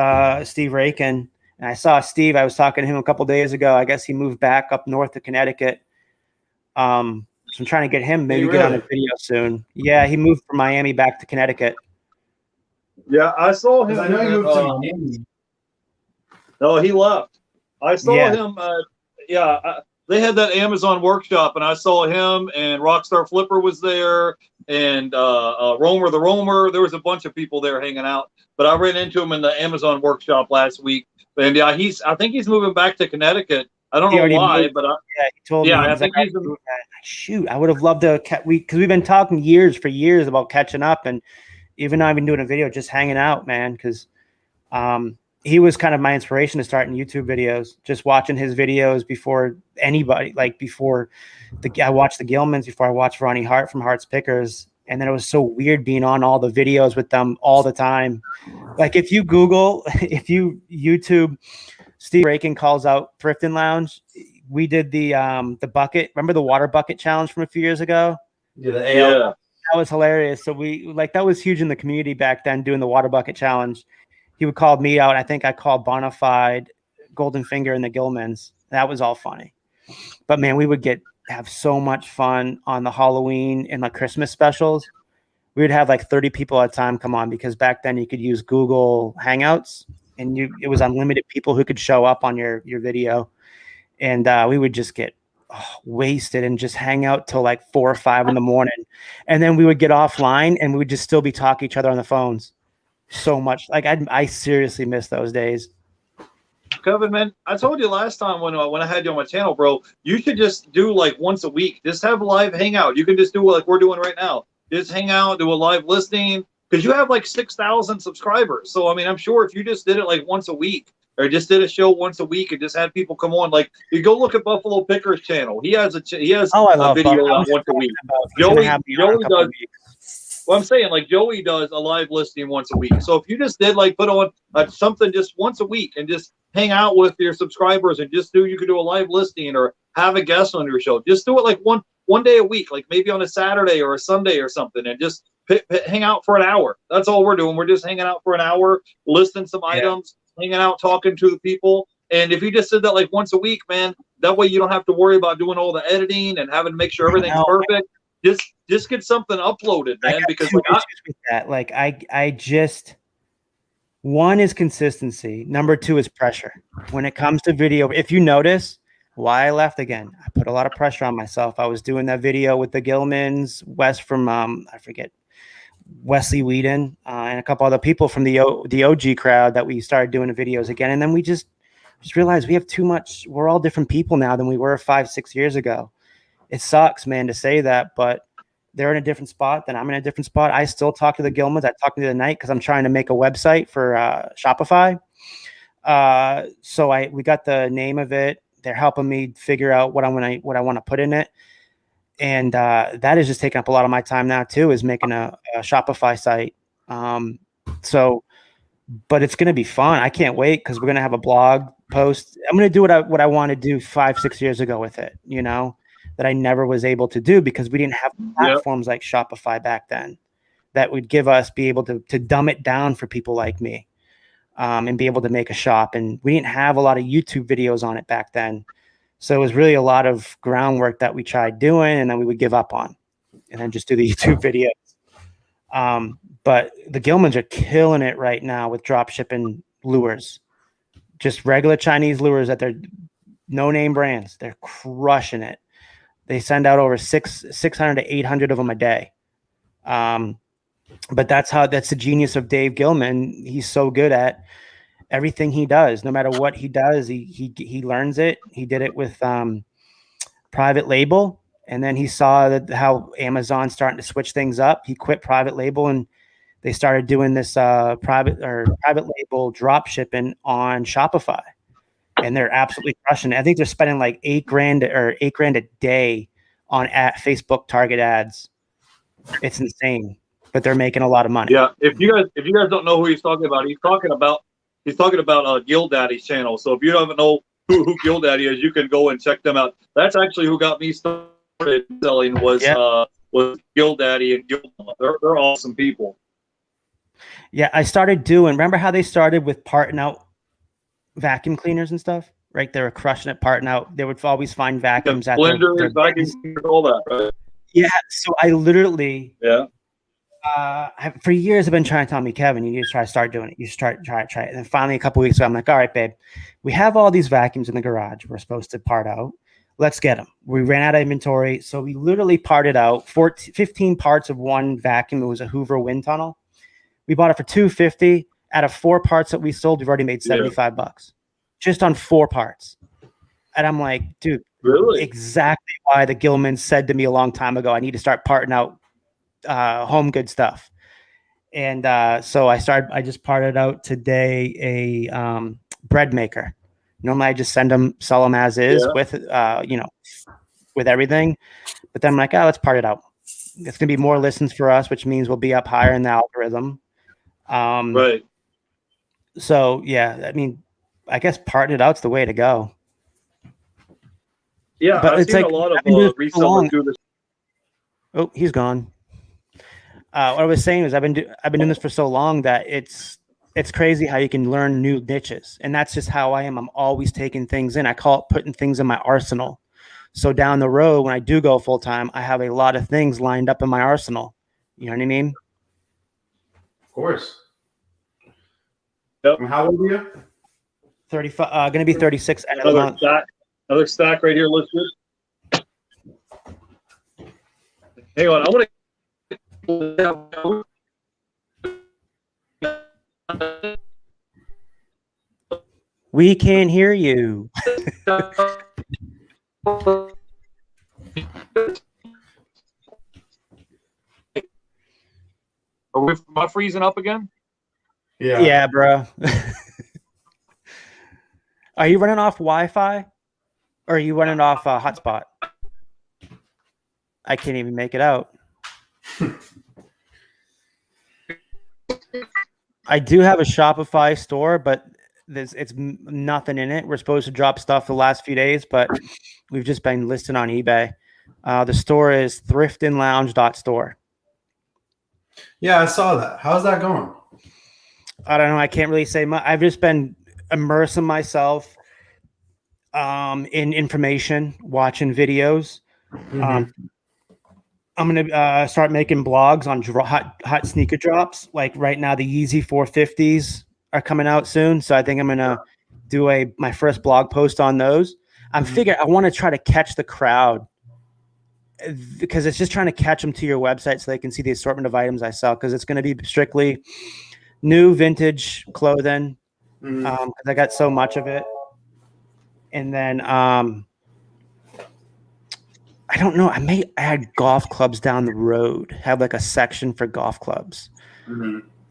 Steve Rakin. And I saw Steve. I was talking to him a couple days ago. I guess he moved back up north to Connecticut. So I'm trying to get him maybe Hey, get on a really? video soon. Yeah, he moved from Miami back to Connecticut. Yeah, I saw him. Because I know you moved to Miami. No, he left. I saw Yeah. him. They had that Amazon workshop, and I saw him, and Rockstar Flipper was there, and Romer the Roamer. There was a bunch of people there hanging out. But I ran into him in the Amazon workshop last week, and yeah, I think he's moving back to Connecticut. I don't He know already why, moved. but Yeah, he told me. I He's like, think he's. shoot, I would have loved to because we've been talking for years about catching up, and even though I've been doing a video, just hanging out, man, because he was kind of my inspiration to starting YouTube videos, just watching his videos before anybody, like before I watched the Gilmans, before I watched Ronnie Hart from Heart's Pickers. And then it was so weird being on all the videos with them all the time. Like if you YouTube, Steve Rakin calls out Thrifting Lounge. We did the bucket. Remember the water bucket challenge from a few years ago? Yeah, the AL. That was hilarious. So that was huge in the community back then, doing the water bucket challenge. He would call me out. I think I called Bonafide, Golden Finger, and the Gilmans. That was all funny. But man, we would have so much fun on the Halloween and the Christmas specials. We would have like 30 people at a time come on, because back then you could use Google Hangouts, and it was unlimited people who could show up on your video. And we would just get wasted and just hang out till like 4 or 5 in the morning. And then we would get offline and we would just still be talking to each other on the phones. So much. Like I seriously miss those days. Kevin, man, I told you last time when I had you on my channel, bro, you should just do like once a week. Just have a live hangout. You can just do like we're doing right now. Just hang out, do a live listing, because you have like 6,000 subscribers. So I mean, I'm sure if you just did it like once a week, or just did a show once a week and just had people come on, like you go look at Buffalo Picker's channel. He has a video once a week. Joey does. Well, I'm saying like Joey does a live listing once a week. So if you just did like put on something just once a week and just hang out with your subscribers and you could do a live listing or have a guest on your show. Just do it like one day a week, like maybe on a Saturday or a Sunday or something, and just hang out for an hour. That's all we're doing. We're just hanging out for an hour, listing some items, hanging out, talking to the people. And if you just did that like once a week, man, that way you don't have to worry about doing all the editing and having to make sure everything's perfect. Just get something uploaded, man. Because with that, like I just, one is consistency. Number two is pressure. When it comes to video, if you notice why I left again, I put a lot of pressure on myself. I was doing that video with the Gilmans, Wes from I forget, Wesley Whedon, and a couple other people from the OG crowd that we started doing the videos again. And then we just realized we have too much. We're all different people now than we were 5-6 years ago. It sucks, man, to say that, but they're in a different spot than I'm in a different spot. I still talk to the Gilmans. I talk to them tonight because I'm trying to make a website for Shopify. So we got the name of it. They're helping me figure out what I want to put in it. And that is just taking up a lot of my time now too, is making a Shopify site. But it's going to be fun. I can't wait because we're going to have a blog post. I'm going to do what I want to do 5-6 years ago with it, that I never was able to do because we didn't have platforms like Shopify back then that would be able to dumb it down for people like me, and be able to make a shop. And we didn't have a lot of YouTube videos on it back then. So it was really a lot of groundwork that we tried doing and then we would give up on and then just do the YouTube videos. But the Gilmans are killing it right now with drop shipping lures, just regular Chinese lures that they're no-name brands. They're crushing it. They send out over 600 to 800 of them a day. But that's the genius of Dave Gilman. He's so good at everything he does. No matter what he does, he learns it. He did it with private label. And then he saw how Amazon's starting to switch things up. He quit private label and they started doing this private label drop shipping on Shopify. And they're absolutely crushing it. I think they're spending like $8,000 a day on Facebook target ads. It's insane, but they're making a lot of money. Yeah, if you guys don't know who he's talking about GilDaddy's channel. So if you don't know who GilDaddy is, you can go and check them out. That's actually who got me started selling was GilDaddy and Gilmon. They're awesome people. Yeah, I started doing. Remember how they started with parting out vacuum cleaners and stuff? right? They were crushing it, parting out. They would always find vacuums at blenders, their vacuum, all that, right? yeah. So I literally, Yeah. For years, I've been trying to tell me, Kevin, you need to start doing it. You try it. And then finally, a couple weeks ago, I'm like, all right, babe, we have all these vacuums in the garage. We're supposed to part out. Let's get them. We ran out of inventory. So we literally parted out 15 parts of one vacuum. It was a Hoover wind tunnel. We bought it for $250. Out of 4 parts that we sold, we've already made $75 just on 4 parts. And I'm like, dude, really? Exactly why the Gilmans said to me a long time ago, I need to start parting out home good stuff. And so I just parted out today a bread maker. Normally I just sell them as is with with everything, but then I'm like, let's part it out. It's gonna be more listens for us, which means we'll be up higher in the algorithm. Right. So yeah, I mean, I guess parting it out's the way to go. Yeah, but I've seen a lot of resellers do this. Oh, he's gone. What I was saying is I've been doing this for so long that it's crazy how you can learn new niches, and that's just how I am. I'm always taking things in. I call it putting things in my arsenal. So down the road, when I do go full time, I have a lot of things lined up in my arsenal. You know what I mean? Of course. Yep. How old are you? 35. Going to be 36 end of the month. Another stack right here, listeners. Hang on, I want to. We can't hear you. Am I freezing up again? Yeah, bro. Are you running off Wi-Fi? Or are you running off a hotspot? I can't even make it out. I do have a Shopify store, but it's nothing in it. We're supposed to drop stuff the last few days, but we've just been listed on eBay. The store is thriftinlounge.store. Yeah, I saw that. How's that going? I don't know. I can't really say much. I've just been immersing myself in information, watching videos. I'm gonna start making blogs on hot sneaker drops. Like right now, the Yeezy 450s are coming out soon, so I think I'm gonna do my first blog post on those. I'm figuring I want to try to catch the crowd because it's just trying to catch them to your website so they can see the assortment of items I sell. Because it's going to be strictly new vintage clothing. Because I got so much of it, and then I don't know. I may add golf clubs down the road. Have like a section for golf clubs.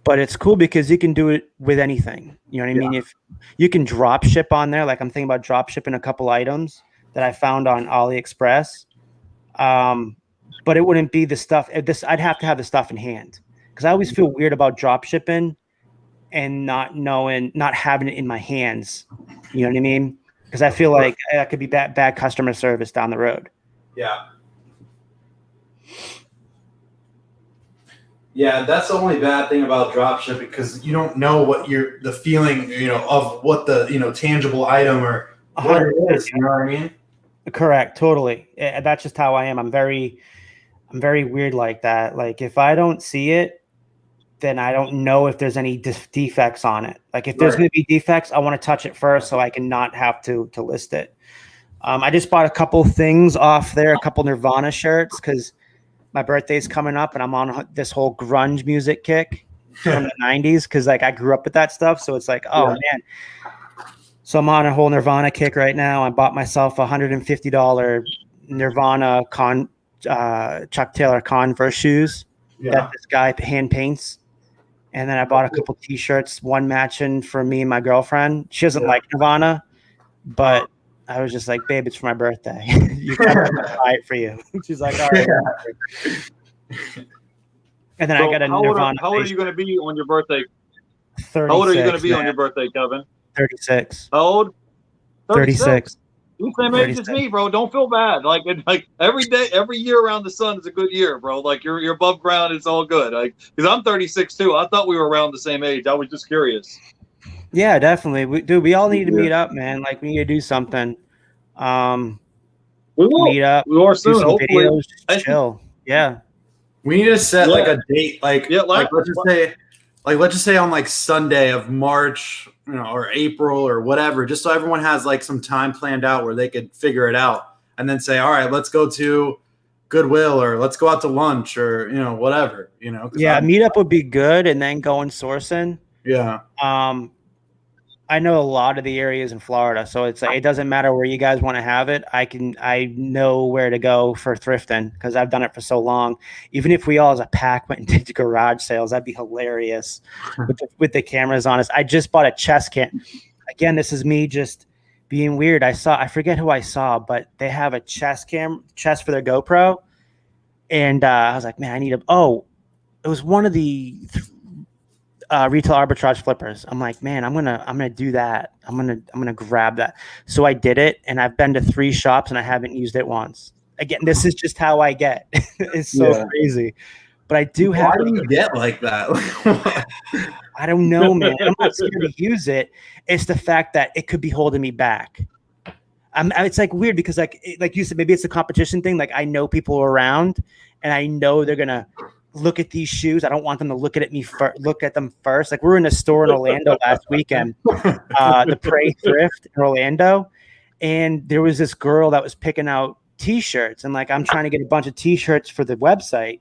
But it's cool because you can do it with anything. You know what I mean? If you can drop ship on there, like I'm thinking about drop shipping a couple items that I found on AliExpress. But it wouldn't be the stuff. I'd have to have the stuff in hand because I always feel weird about drop shipping and not having it in my hands. You know what I mean? Because I feel like that could be bad customer service down the road. Yeah. Yeah, that's the only bad thing about drop shipping because you don't know what the feeling, of what the, tangible item or what it is. You know what I mean? Correct. Totally. That's just how I am. I'm very weird like that. Like if I don't see it, then I don't know if there's any defects on it. Like if there's going to be defects, I want to touch it first so I can not have to list it. I just bought a couple things off there, a couple Nirvana shirts because my birthday's coming up and I'm on this whole grunge music kick from the 90s because like I grew up with that stuff. So it's like, man. So I'm on a whole Nirvana kick right now. I bought myself $150 Nirvana Chuck Taylor Converse shoes that this guy hand paints. And then I bought a couple T-shirts, one matching for me and my girlfriend. She doesn't like Nirvana, but I was just like, babe, it's for my birthday. You gotta buy it for you. She's like, all right. And then I got a Nirvana. How old are you going to be on your birthday? 36, how old are you going to be on your birthday, Kevin? 36. How old? 36. You same age as me, bro. Don't feel bad. Like every day, every year around the sun is a good year, bro. Like you're above ground, it's all good. Like because I'm 36 too. I thought we were around the same age. I was just curious. Yeah, definitely. We all need to meet up, man. Like we need to do something. Um, We will. Meet up, We will do soon, some hopefully. videos, just I think, chill. Yeah. We need to set like yeah, a date, yeah. let's just say on like Sunday of March, or April or whatever, just so everyone has like some time planned out where they could figure it out, and then say, all right, let's go to Goodwill or let's go out to lunch or whatever, because Yeah, meetup would be good, and then going sourcing. yeah. I know a lot of the areas in Florida, so it's like it doesn't matter where you guys want to have it. I know where to go for thrifting because I've done it for so long. Even if we all as a pack went and did garage sales, that'd be hilarious with the cameras on us. I just bought a chest cam. Again, this is me just being weird. I forget who I saw, but they have a chest for their GoPro, and I was like, man, I need a. Oh, it was one of the retail arbitrage flippers. I'm like, man, I'm gonna do that. I'm gonna grab that. So I did it, and I've been to 3 shops, and I haven't used it once. Again, this is just how I get. It's so crazy, but I do have. Why do you get like that? I don't know, man. I'm not scared to use it. It's the fact that it could be holding me back. It's like weird because like you said, maybe it's a competition thing. Like I know people around, and I know they're gonna look at these shoes. I don't want them to look at them first. Like we were in a store in Orlando last weekend, the Prey Thrift in Orlando, and there was this girl that was picking out T-shirts, and like I'm trying to get a bunch of T-shirts for the website.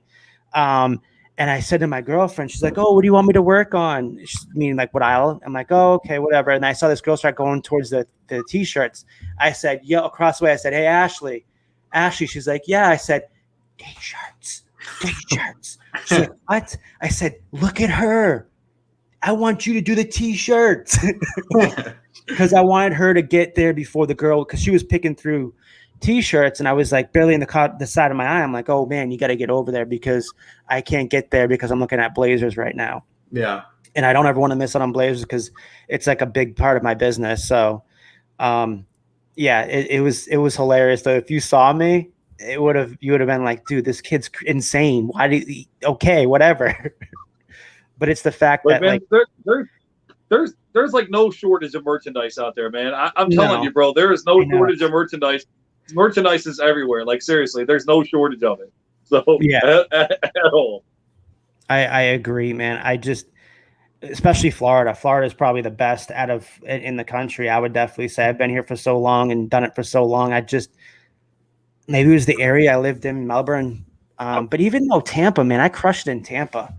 And I said to my girlfriend, she's like, "Oh, what do you want me to work on?" Meaning like what aisle? I'm like, "Oh, okay, whatever." And I saw this girl start going towards the T-shirts. I said, "Yo," across the way. I said, "Hey, Ashley." She's like, "Yeah." I said, T-shirts. She's like, what? I said, look at her. I want you to do the T-shirts because I wanted her to get there before the girl because she was picking through T-shirts and I was like barely in the side of my eye. I'm like, oh man, you got to get over there because I can't get there because I'm looking at blazers right now. Yeah. And I don't ever want to miss out on blazers because it's like a big part of my business. So, yeah, it was hilarious though. If you saw me, you would have been like, dude, this kid's insane. Why do you, okay, whatever. But it's the fact that man, like there's like no shortage of merchandise out there, man. I'm telling you, bro, there is no shortage of merchandise. Merchandise is everywhere. Like seriously, there's no shortage of it. So yeah, at all. I agree, man. Especially Florida. Florida is probably the best in the country. I would definitely say I've been here for so long and done it for so long. Maybe it was the area I lived in, Melbourne. But even though Tampa, man, I crushed it in Tampa.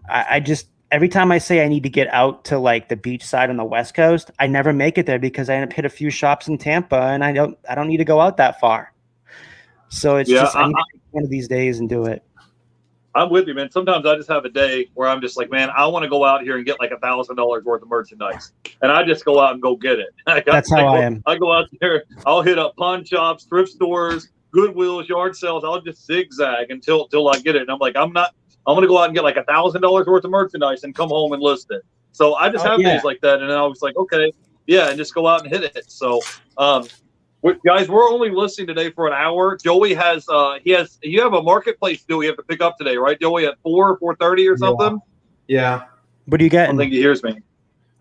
I just every time I say I need to get out to like the beach side on the West Coast, I never make it there because I end up hit a few shops in Tampa, and I don't need to go out that far. So it's I need to take one of these days and do it. I'm with you, man. Sometimes I just have a day where I'm just like, man, I want to go out here and get like $1,000 worth of merchandise, and I just go out and go get it. That's how I am. I go out there, I'll hit up pawn shops, thrift stores, Goodwills, yard sales. I'll just zigzag until I get it. And I'm like, I'm going to go out and get like $1,000 worth of merchandise and come home and list it. So I just have days like that, and then I was like, okay, yeah, and just go out and hit it. So, guys, we're only listening today for an hour. Joey has you have a marketplace deal we have to pick up today, right, Joey, at 4:30 or something? Yeah. What are you getting? I don't think he hears me.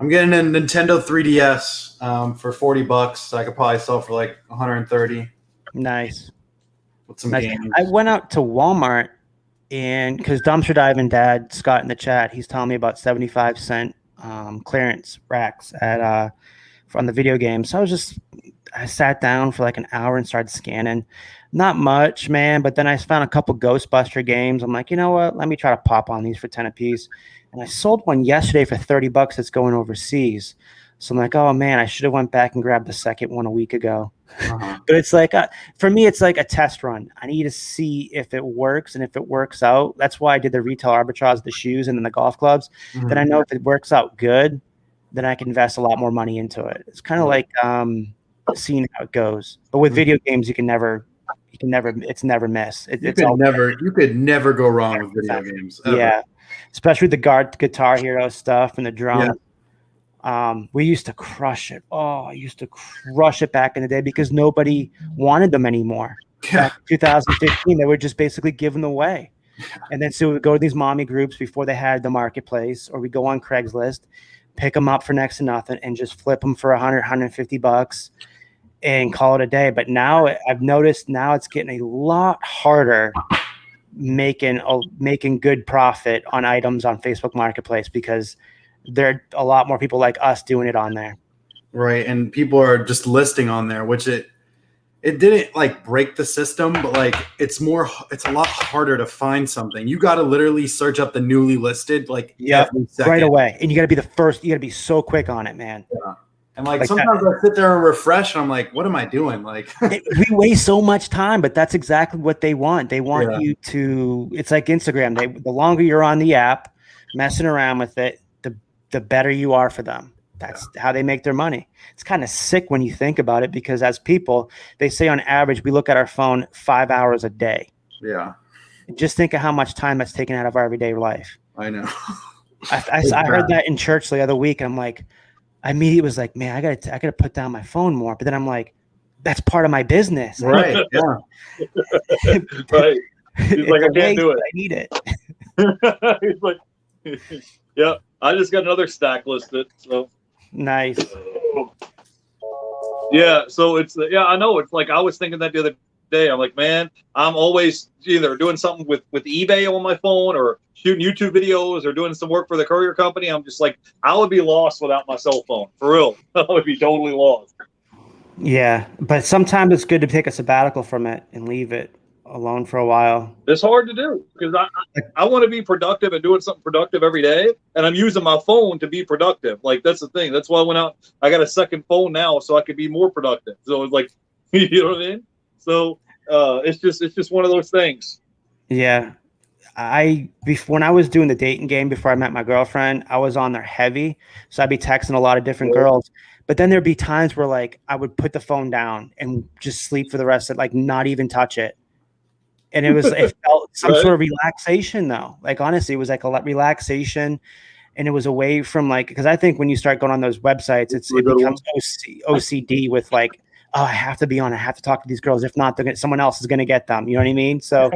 I'm getting a Nintendo 3DS for $40. So I could probably sell for like 130. Nice. With some games. I went out to Walmart and because Dumpster Diving Dad, Scott in the chat, he's telling me about 75-cent clearance racks on the video game. So I sat down for like an hour and started scanning. Not much, man, but then I found a couple Ghostbuster games. I'm like, you know what? Let me try to pop on these for 10 apiece. And I sold one yesterday for $30 that's going overseas. So I'm like, oh man, I should have went back and grabbed the second one a week ago. Uh-huh. But it's like, for me, it's like a test run. I need to see if it works. And if it works out, that's why I did the retail arbitrage, the shoes and then the golf clubs. Mm-hmm. Then I know if it works out good, then I can invest a lot more money into it. It's kind of like seeing how it goes. But with video games, you can never miss. You could never go wrong with video games. Ever. Yeah. Especially the Guitar Hero stuff and the drum. Yeah. We used to crush it. Oh, I used to crush it back in the day because nobody wanted them anymore. Yeah. Back in 2015, they were just basically given away. And then so we would go to these mommy groups before they had the marketplace, or we go on Craigslist. pick them up for next to nothing, and just flip them for $100, $150 and call it a day. But now I've noticed now it's getting a lot harder making good profit on items on Facebook Marketplace, because there are a lot more people like us doing it on there. Right. And people are just listing on there, which it didn't like break the system, but like it's a lot harder to find something. You got to literally search up the newly listed every second. Right away. And you got to be the first. You got to be so quick on it, man. Yeah. And like sometimes I sit there and refresh and I'm like, what am I doing? Like we waste so much time, but that's exactly what they want. They want you to, it's like Instagram. The longer you're on the app messing around with it, the better you are for them. That's how they make their money. It's kind of sick when you think about it, because as people, they say on average, we look at our phone 5 hours a day. Yeah. Just think of how much time that's taken out of our everyday life. I know. I heard that in church the other week. And I'm like, I immediately was like, man, I gotta put down my phone more. But then I'm like, that's part of my business. Right. Yeah. Right. He's like, I can't do it. I need it. He's like, yeah, I just got another stack listed. So nice. Yeah. So I know. It's like, I was thinking that the other day. I'm like, man, I'm always either doing something with eBay on my phone, or shooting YouTube videos, or doing some work for the courier company. I'm just like, I would be lost without my cell phone. For real. I would be totally lost. Yeah. But sometimes it's good to take a sabbatical from it and leave it alone for a while. It's hard to do, because I want to be productive and doing something productive every day, and I'm using my phone to be productive. Like, that's the thing. That's why I went out. I got a second phone now, so I could be more productive. So it's like, you know what I mean? So it's just one of those things. Yeah. When I was doing the dating game before I met my girlfriend, I was on there heavy. So I'd be texting a lot of different girls. But then there'd be times where like I would put the phone down and just sleep for the rest of it, like not even touch it. And it felt some sort of relaxation though. Like honestly, it was like a relaxation, and it was away from like, because I think when you start going on those websites, it becomes OCD with like, oh, I have to be on. I have to talk to these girls. If not, someone else is going to get them. You know what I mean? So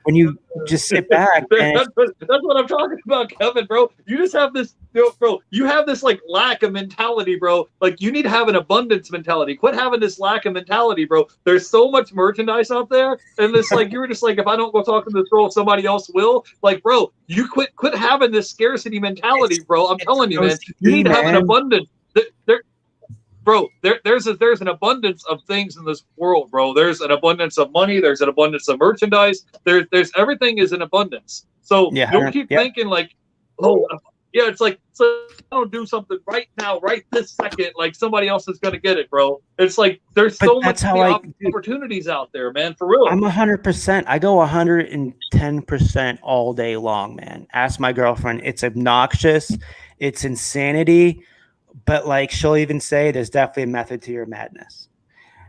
when you just sit back, that's what I'm talking about, Kevin, bro. You just have this, bro. You have this like lack of mentality, bro. Like, you need to have an abundance mentality. Quit having this lack of mentality, bro. There's so much merchandise out there, and it's like, you're just like, if I don't go talk to this girl, somebody else will. Like, bro, you quit having this scarcity mentality, bro. I'm telling you, man. You need to have an abundance. Bro, there's an abundance of things in this world, bro. There's an abundance of money. There's an abundance of merchandise. There's everything is in abundance. So don't keep thinking like, oh, yeah, it's like, so I don't do something right now, right this second, like somebody else is gonna get it, bro. It's like there's so much opportunities out there, man. For real. I'm 100%. I go 110% all day long, man. Ask my girlfriend. It's obnoxious. It's insanity. But like, she'll even say there's definitely a method to your madness,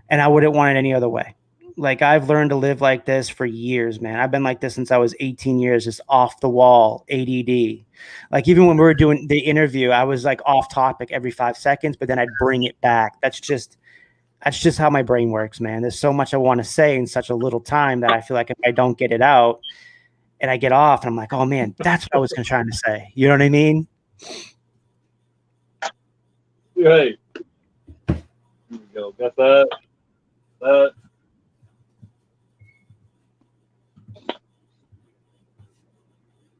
and I wouldn't want it any other way. Like, I've learned to live like this for years, man. I've been like this since I was 18 years, just off the wall, ADD. Like, even when we were doing the interview, I was like off topic every 5 seconds, but then I'd bring it back. That's just how my brain works, man. There's so much I want to say in such a little time that I feel like if I don't get it out and I get off and I'm like, oh man, that's what I was trying to say. You know what I mean? Hey, here we go. Got that.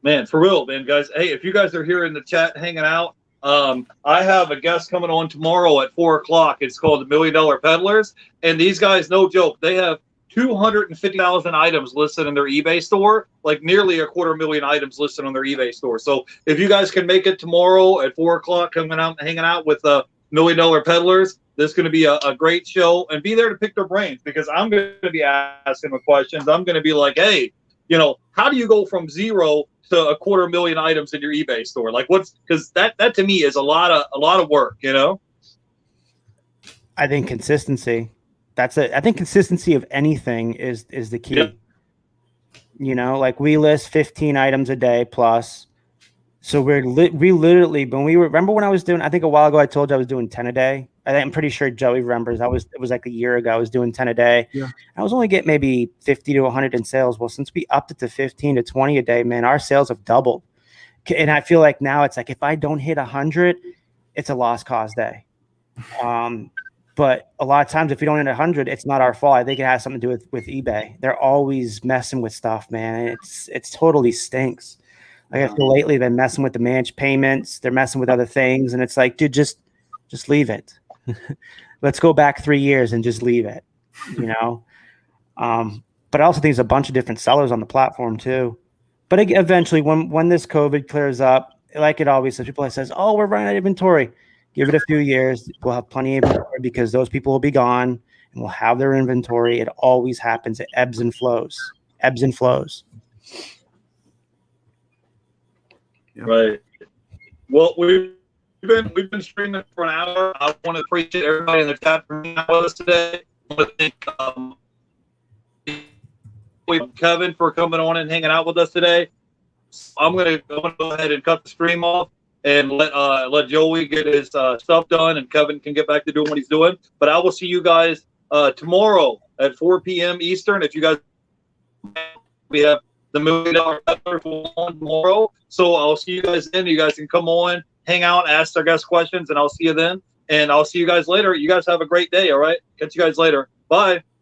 Man, for real, man, guys. Hey, if you guys are here in the chat hanging out, I have a guest coming on tomorrow at 4:00. It's called the $1 Million Peddlers, and these guys, no joke, they have 250,000 items listed in their eBay store, like nearly 250,000 items listed on their eBay store. So if you guys can make it tomorrow at 4:00, coming out and hanging out with the $1 Million Peddlers, this is going to be a great show, and be there to pick their brains, because I'm going to be asking them questions. I'm going to be like, hey, how do you go from zero to 250,000 items in your eBay store? Like, because that to me is a lot of work, I think consistency. I think consistency of anything is the key. Yeah. Like, we list 15 items a day plus. So we literally, remember when I was doing, I think a while ago I told you I was doing 10 a day. I'm pretty sure Joey remembers. It was like a year ago. I was doing 10 a day. Yeah. I was only getting maybe 50 to 100 in sales. Well, since we upped it to 15 to 20 a day, man, our sales have doubled. And I feel like now it's like, if I don't hit 100, it's a lost cause day. But a lot of times, if we don't hit 100, it's not our fault. I think it has something to do with eBay. They're always messing with stuff, man. It's totally stinks. Like I feel lately, they've been messing with the managed payments. They're messing with other things, and it's like, dude, just leave it. Let's go back 3 years and just leave it. You know. But I also think there's a bunch of different sellers on the platform too. But eventually, when this COVID clears up, like it always says, people says, "Oh, we're running out of inventory." Give it a few years. We'll have plenty of inventory because those people will be gone and we'll have their inventory. It always happens. It ebbs and flows. Ebbs and flows. Yep. Right. Well, we've been streaming for an hour. I want to appreciate everybody in the chat for being with us today. I want to thank Kevin for coming on and hanging out with us today. I'm gonna go ahead and cut the stream off and let Joey get his stuff done, and Kevin can get back to doing what he's doing. But I will see you guys tomorrow at 4 p.m. Eastern. If you guys, we have the $1 million on tomorrow, so I'll see you guys then. You guys can come on, hang out, ask our guest questions, and I'll see you then. And I'll see you guys later. You guys have a great day. All right, catch you guys later. Bye.